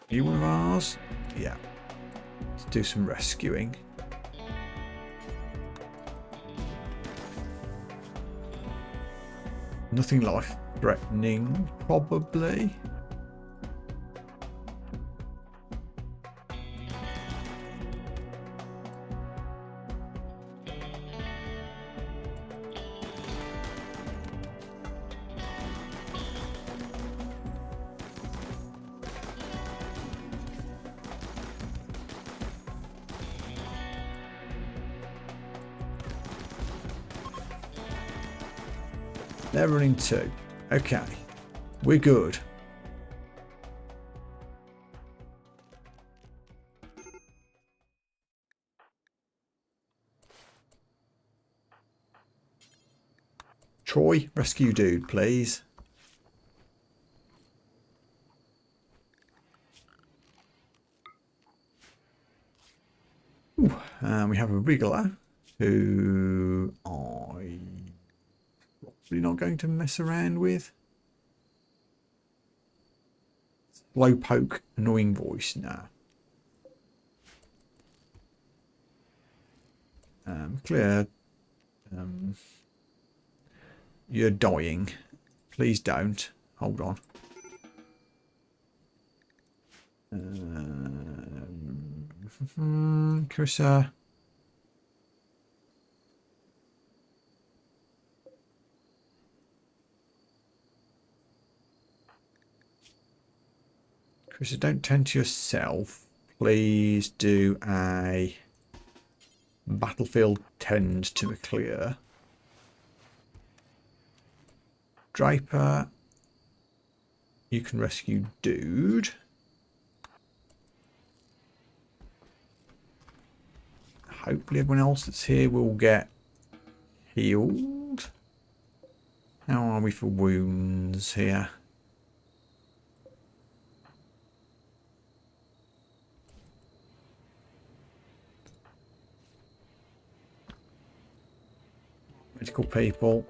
[SPEAKER 1] Are you one of ours? Yeah. Let's do some rescuing. Nothing life-threatening, probably. They're running too. Okay. We're good. Troy, rescue dude, please. Ooh, we have a wriggler who I'm probably not going to mess around with. Slowpoke, annoying voice now. Clear. You're dying. Please don't. Hold on. Carissa. Carissa, don't tend to yourself. Please do a battlefield tend to clear. Draper, you can rescue dude. Hopefully everyone else that's here will get healed. How are we for wounds here? Medical people.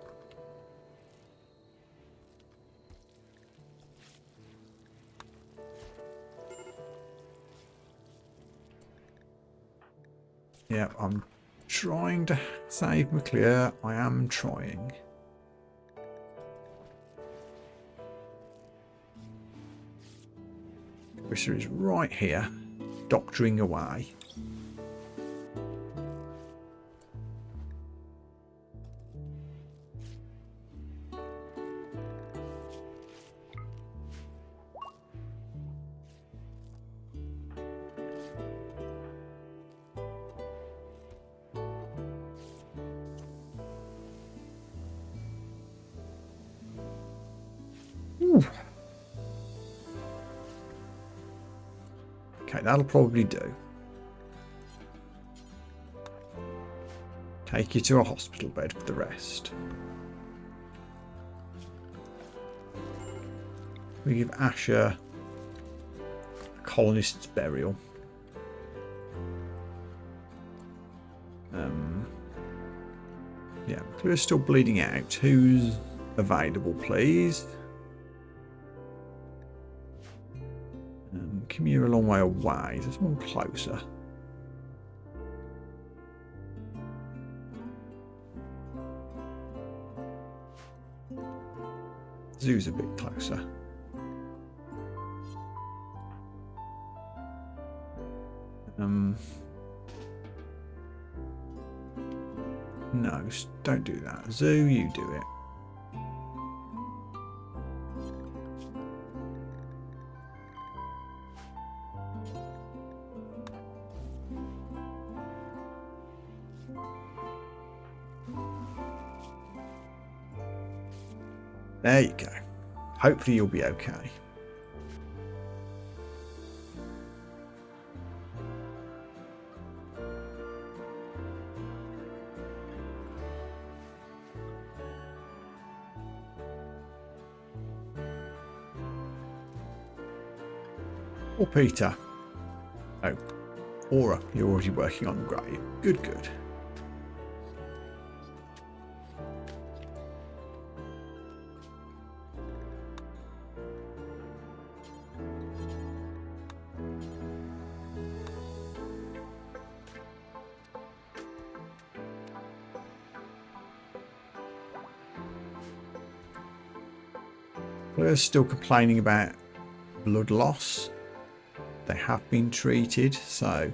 [SPEAKER 1] Yeah, I'm trying to save McClure. I am trying. Carissa is right here, doctoring away. Ooh. Okay, that'll probably do. Take you to a hospital bed for the rest. We give Asher a colonist's burial. Yeah, McClure's still bleeding out. Who's available, please? Kim, you're a long way away. There's one closer. Zoo's a bit closer. No, don't do that. Zoo, you do it. There you go. Hopefully you'll be okay. Or Peter. Oh, Aura, you're already working on the grave. Good, good. We're still complaining about blood loss. They have been treated, so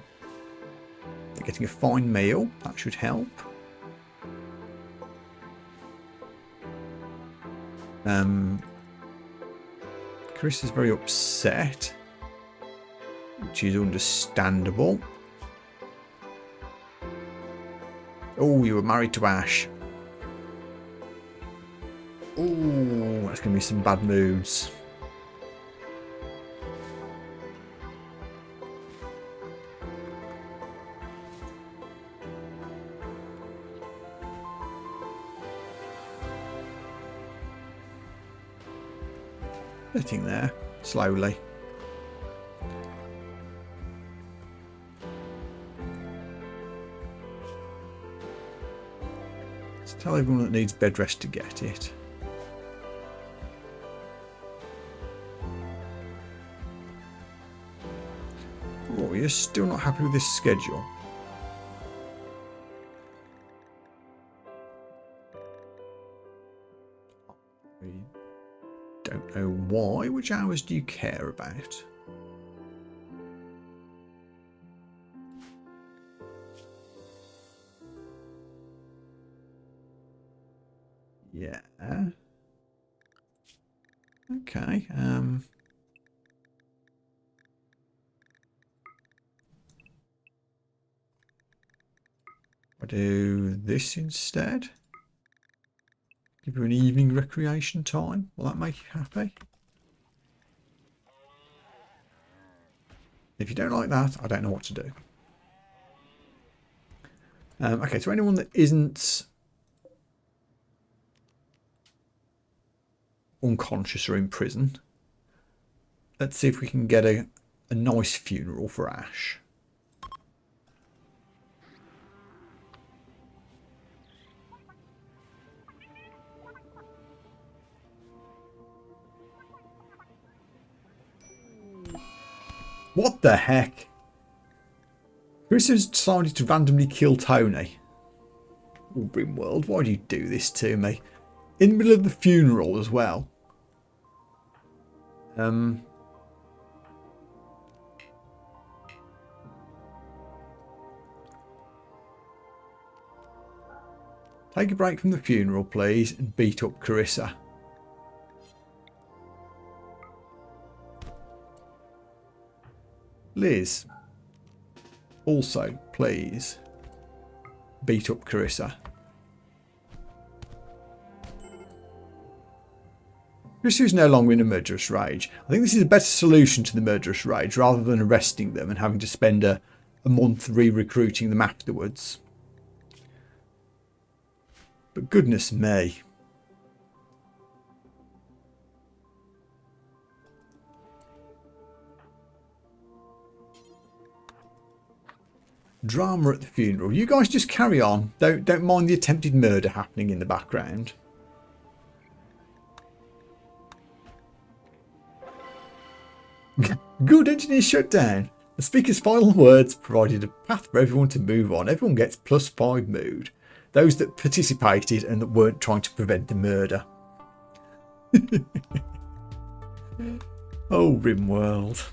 [SPEAKER 1] they're getting a fine meal. That should help. Chris is very upset, which is understandable. Oh, you were married to Ash. Oh, that's going to be some bad moods. Sitting there, slowly. Let's tell everyone that needs bed rest to get it. Oh, you're still not happy with this schedule? Don't know why. Which hours do you care about? Yeah. Okay. I'll do this instead. Give you an evening recreation time. Will that make you happy? If you don't like that, I don't know what to do. Okay, so anyone that isn't unconscious or in prison, let's see if we can get a nice funeral for Ash. What the heck? Chris has decided to randomly kill Tony. Oh, RimWorld, why do you do this to me? In the middle of the funeral as well. Take a break from the funeral, please, and beat up Carissa. Liz, also, please, beat up Carissa. Carissa is no longer in a murderous rage. I think this is a better solution to the murderous rage, rather than arresting them and having to spend a month re-recruiting them afterwards. But goodness me. Drama at the funeral. You guys just carry on. Don't mind the attempted murder happening in the background. Good, engineer shut down. The speaker's final words provided a path for everyone to move on. Everyone gets +5 mood. Those that participated and that weren't trying to prevent the murder. Oh, RimWorld.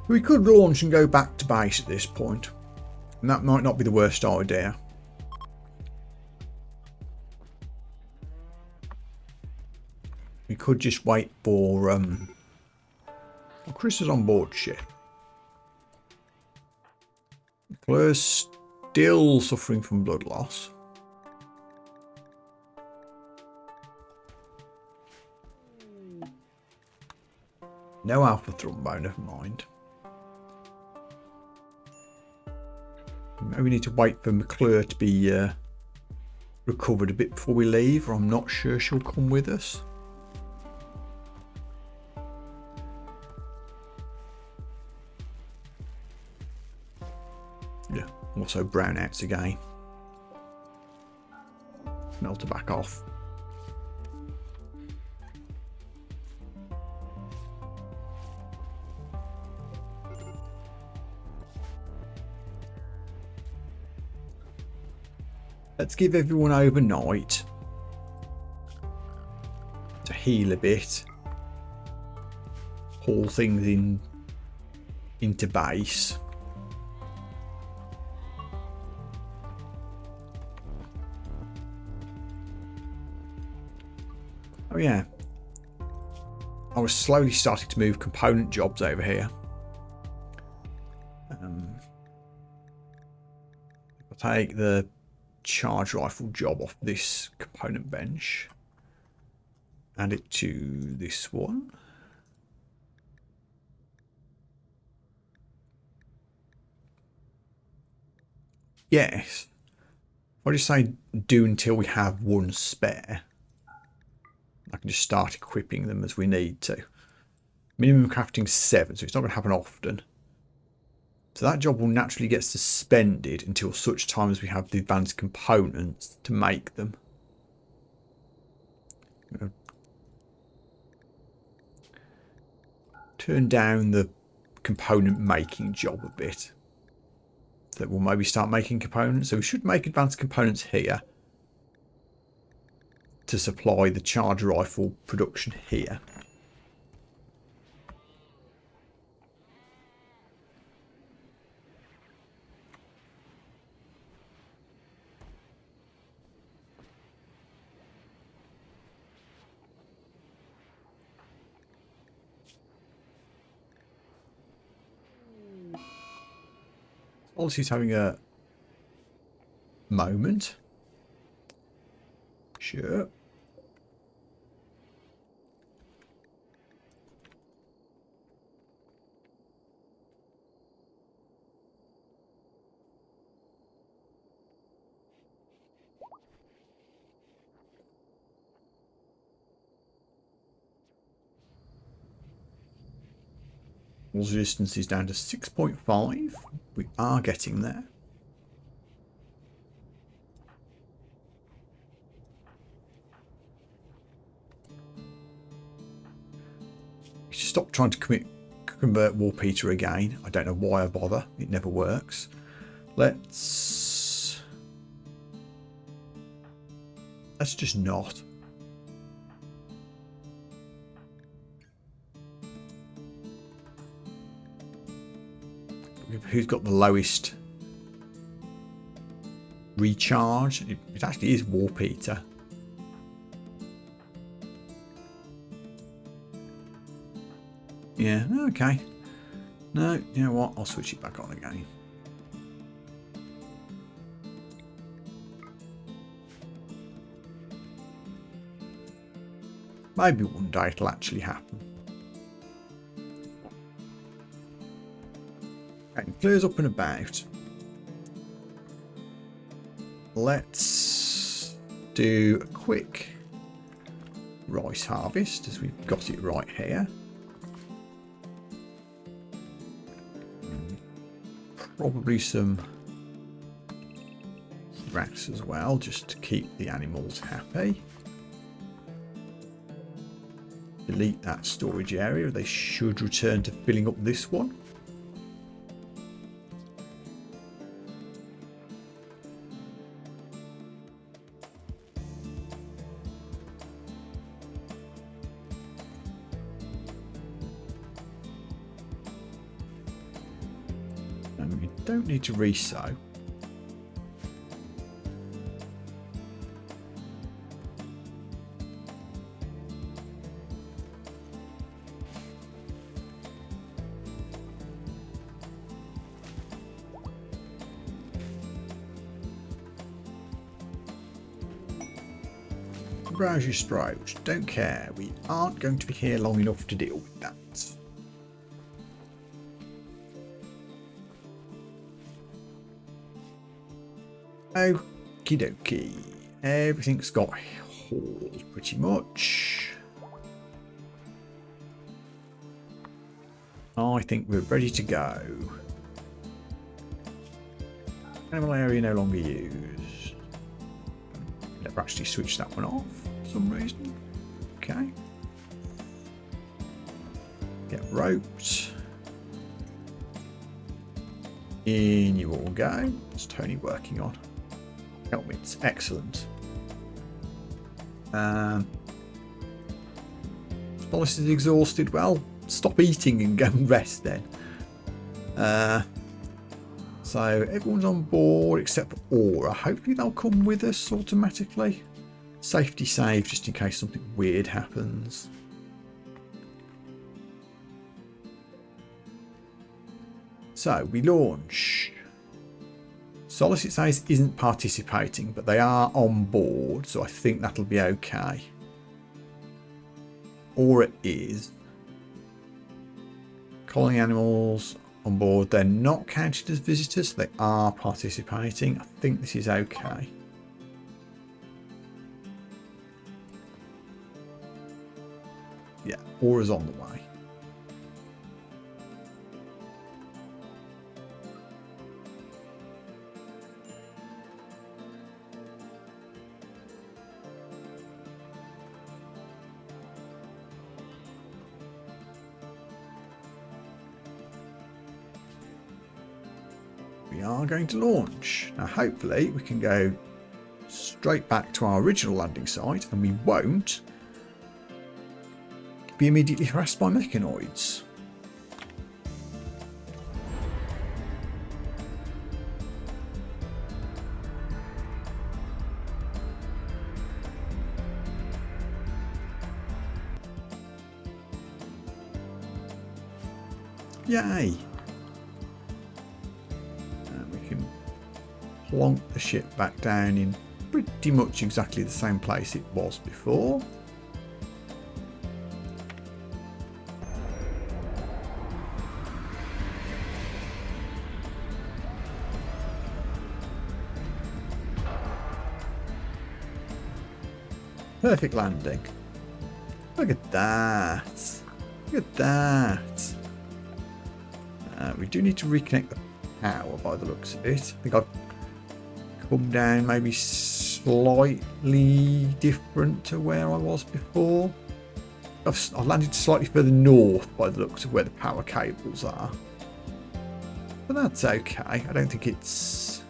[SPEAKER 1] We could launch and go back to base at this point, and that might not be the worst idea. We could just wait for Chris is on board ship. Claire's still suffering from blood loss. No alpha thrombo, never mind. Maybe we need to wait for McClure to be recovered a bit before we leave, or I'm not sure she'll come with us. Yeah, also brownouts again. Melt her back off. Let's give everyone overnight to heal a bit, haul things into base. Oh yeah, I was slowly starting to move component jobs over here. I'll take the charge rifle job off this component bench, add it to this one. Yes, I'll just say do until we have one spare. I can just start equipping them as we need to. Minimum crafting 7, so it's not going to happen often. So that job will naturally get suspended until such time as we have the advanced components to make them. Turn down the component making job a bit. So that we'll maybe start making components. So we should make advanced components here to supply the charge rifle production here. Odyssey's having a moment. Sure. Walls resistance is down to 6.5. We are getting there. Stop trying to convert Warpeter again. I don't know why I bother. It never works. Let's just not. Who's got the lowest recharge? It actually is Warpeter. Yeah, okay. No, you know what? I'll switch it back on again. Maybe one day it'll actually happen. Okay, clears up and about. Let's do a quick rice harvest as we've got it right here. Probably some rats as well, just to keep the animals happy. Delete that storage area. They should return to filling up this one. And we don't need to resow. Browse your sprout. Don't care. We aren't going to be here long enough to deal with that. Okie dokie. Everything's got hauled pretty much. I think we're ready to go. Animal area no longer used. Never actually switched that one off for some reason. Okay. Get roped. In you all go. What's Tony working on? Helmets. Excellent. Police is exhausted. Well, stop eating and go and rest then. So everyone's on board except for Aura. Hopefully they'll come with us automatically. Safety save just in case something weird happens. So we launch. Solace, it says, isn't participating, but they are on board, so I think that'll be okay. Aura is. Colony animals on board. They're not counted as visitors. They are participating. I think this is okay. Yeah, Aura's on the way. We are going to launch. Now hopefully we can go straight back to our original landing site and we won't be immediately harassed by mechanoids. Yay! Plonk the ship back down in pretty much exactly the same place it was before. Perfect landing. Look at that. Look at that. We do need to reconnect the power by the looks of it. I think I've come down maybe slightly different to where I was before. I've landed slightly further north by the looks of where the power cables are. But that's okay. I don't think it's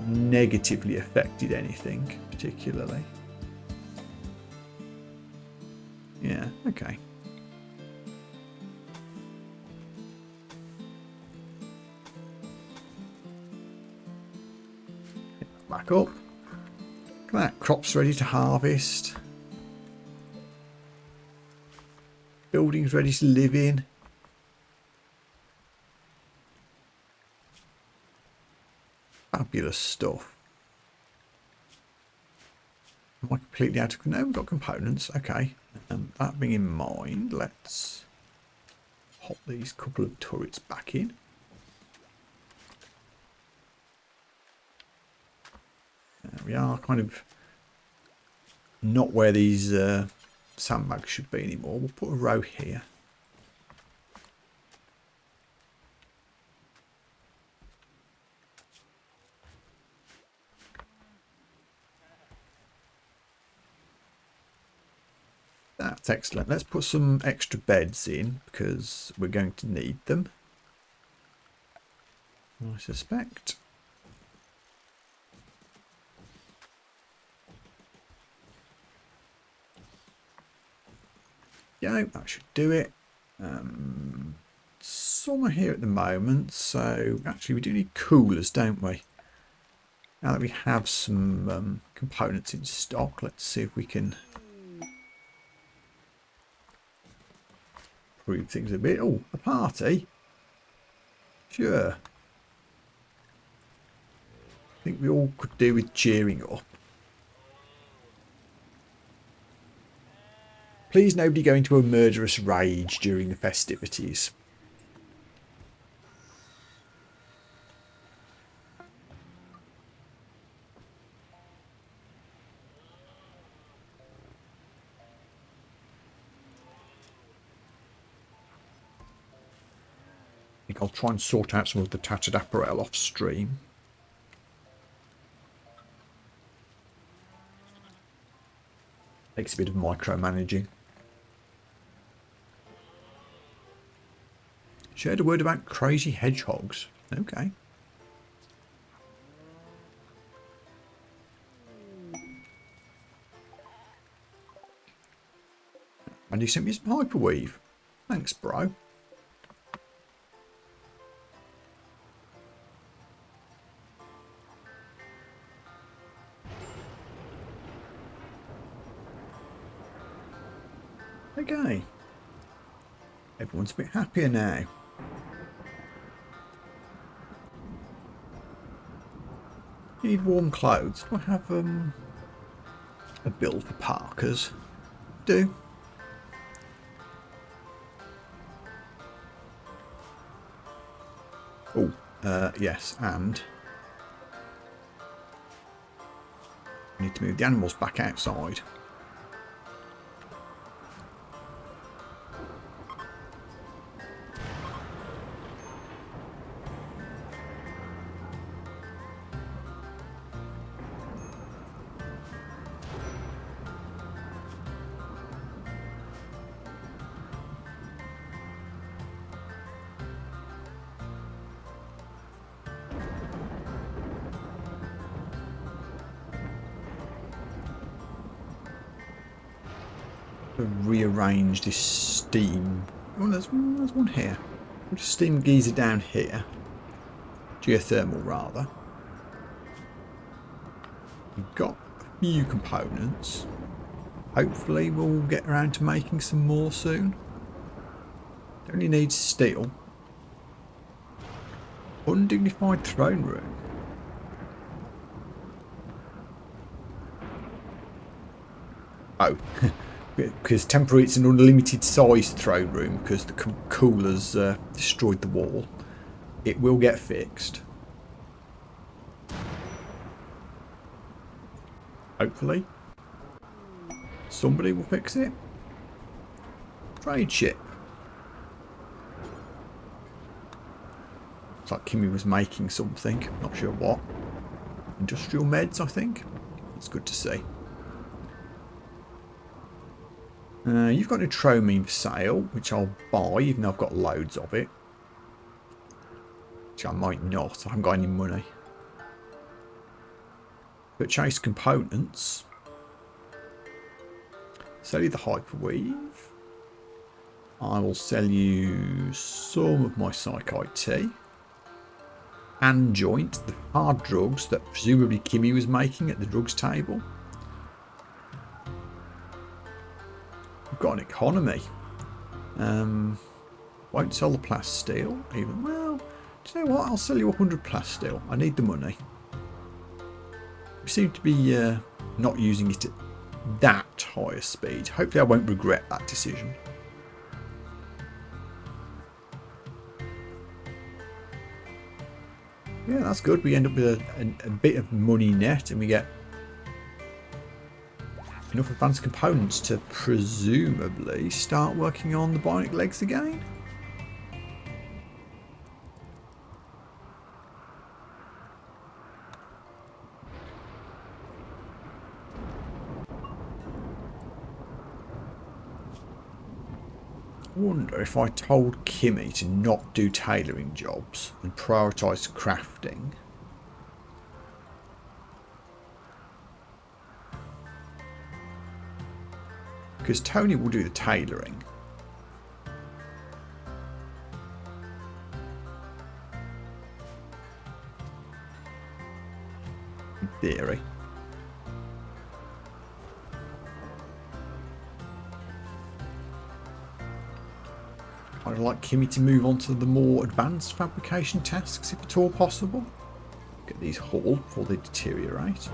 [SPEAKER 1] negatively affected anything particularly. Yeah, okay. Back up. Look at that, crops ready to harvest. Buildings ready to live in. Fabulous stuff. Am I completely out of... No, we've got components. Okay. That being in mind, let's hop these couple of turrets back in. We are kind of not where these sandbags should be anymore. We'll put a row here. That's excellent. Let's put some extra beds in because we're going to need them, I suspect. Yeah, that should do it. Summer here at the moment, so actually we do need coolers, don't we? Now that we have some components in stock, let's see if we can improve things a bit. Oh, a party? Sure. I think we all could do with cheering up. Please nobody go into a murderous rage during the festivities. I think I'll try and sort out some of the tattered apparel off stream. Takes a bit of micromanaging. Shared a word about crazy hedgehogs. Okay. And you sent me some hyperweave. Thanks, bro. Okay. Everyone's a bit happier now. You need warm clothes. Do I have a bill for parkas? Do. Oh, yes, and I need to move the animals back outside. Rearrange this steam. Oh, there's one here. Put a steam geyser down here. Geothermal, rather. We've got a few components. Hopefully we'll get around to making some more soon. Only needs steel. Undignified throne room. Oh. Because temporarily it's an unlimited size throne room because the coolers destroyed the wall. It will get fixed. Hopefully. Somebody will fix it. Trade ship. Looks like Kimmy was making something. Not sure what. Industrial meds, I think. That's good to see. You've got nitromine for sale, which I'll buy, even though I've got loads of it. Which I might not. I haven't got any money. Purchase components. Sell you the hyperweave. I will sell you some of my psych IT. And joint, the hard drugs that presumably Kimmy was making at the drugs table. We've got an economy. Won't sell the plasteel even. Well, do you know what? I'll sell you 100 plasteel. I need the money. We seem to be not using it at that higher speed. Hopefully I won't regret that decision. Yeah, that's good. We end up with a bit of money net, and we get enough advanced components to presumably start working on the bionic legs again. I wonder if I told Kimmy to not do tailoring jobs and prioritise crafting. Because Tony will do the tailoring. In theory. I'd like Kimmy to move on to the more advanced fabrication tasks if at all possible. Get these hauled before they deteriorate.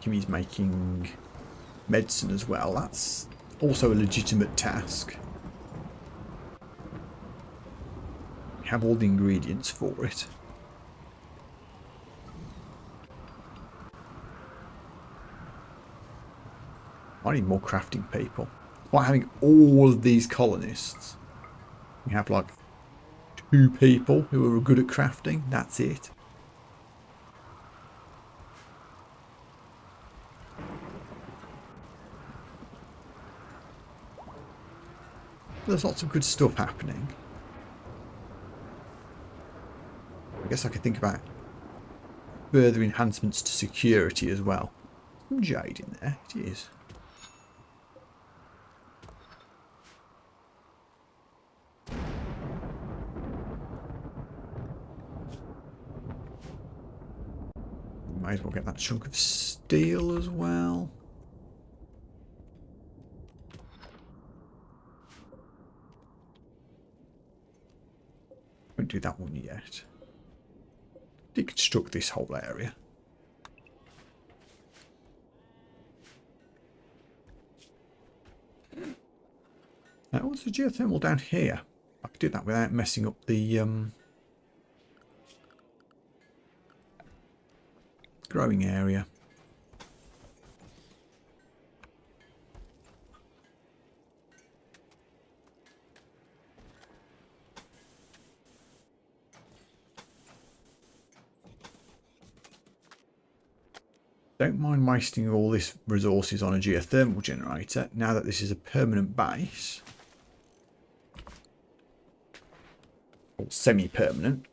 [SPEAKER 1] Kimmy's making medicine as well. That's also a legitimate task. We have all the ingredients for it. I need more crafting people. By having all of these colonists, we have like 2 people who are good at crafting. That's it. There's lots of good stuff happening. I guess I could think about further enhancements to security as well. Some jade in there, it is. Might as well get that chunk of steel as well. Won't do that one yet. Deconstruct this whole area. Now, what's the geothermal down here? I could do that without messing up the growing area. Don't mind wasting all this resources on a geothermal generator now that this is a permanent base. Or semi-permanent.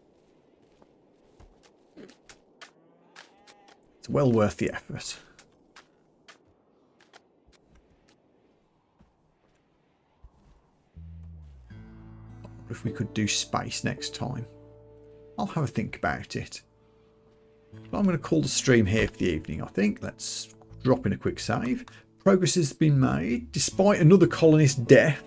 [SPEAKER 1] It's well worth the effort. What if we could do space next time? I'll have a think about it. But I'm going to call the stream here for the evening, I think. Let's drop in a quick save. Progress has been made, despite another colonist death.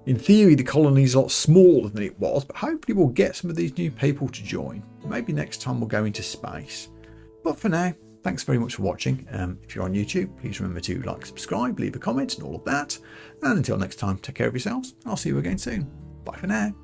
[SPEAKER 1] In theory, the colony is a lot smaller than it was, but hopefully we'll get some of these new people to join. Maybe next time we'll go into space. But for now, thanks very much for watching. If you're on YouTube, please remember to like, subscribe, leave a comment and all of that. And until next time, take care of yourselves. I'll see you again soon. Bye for now.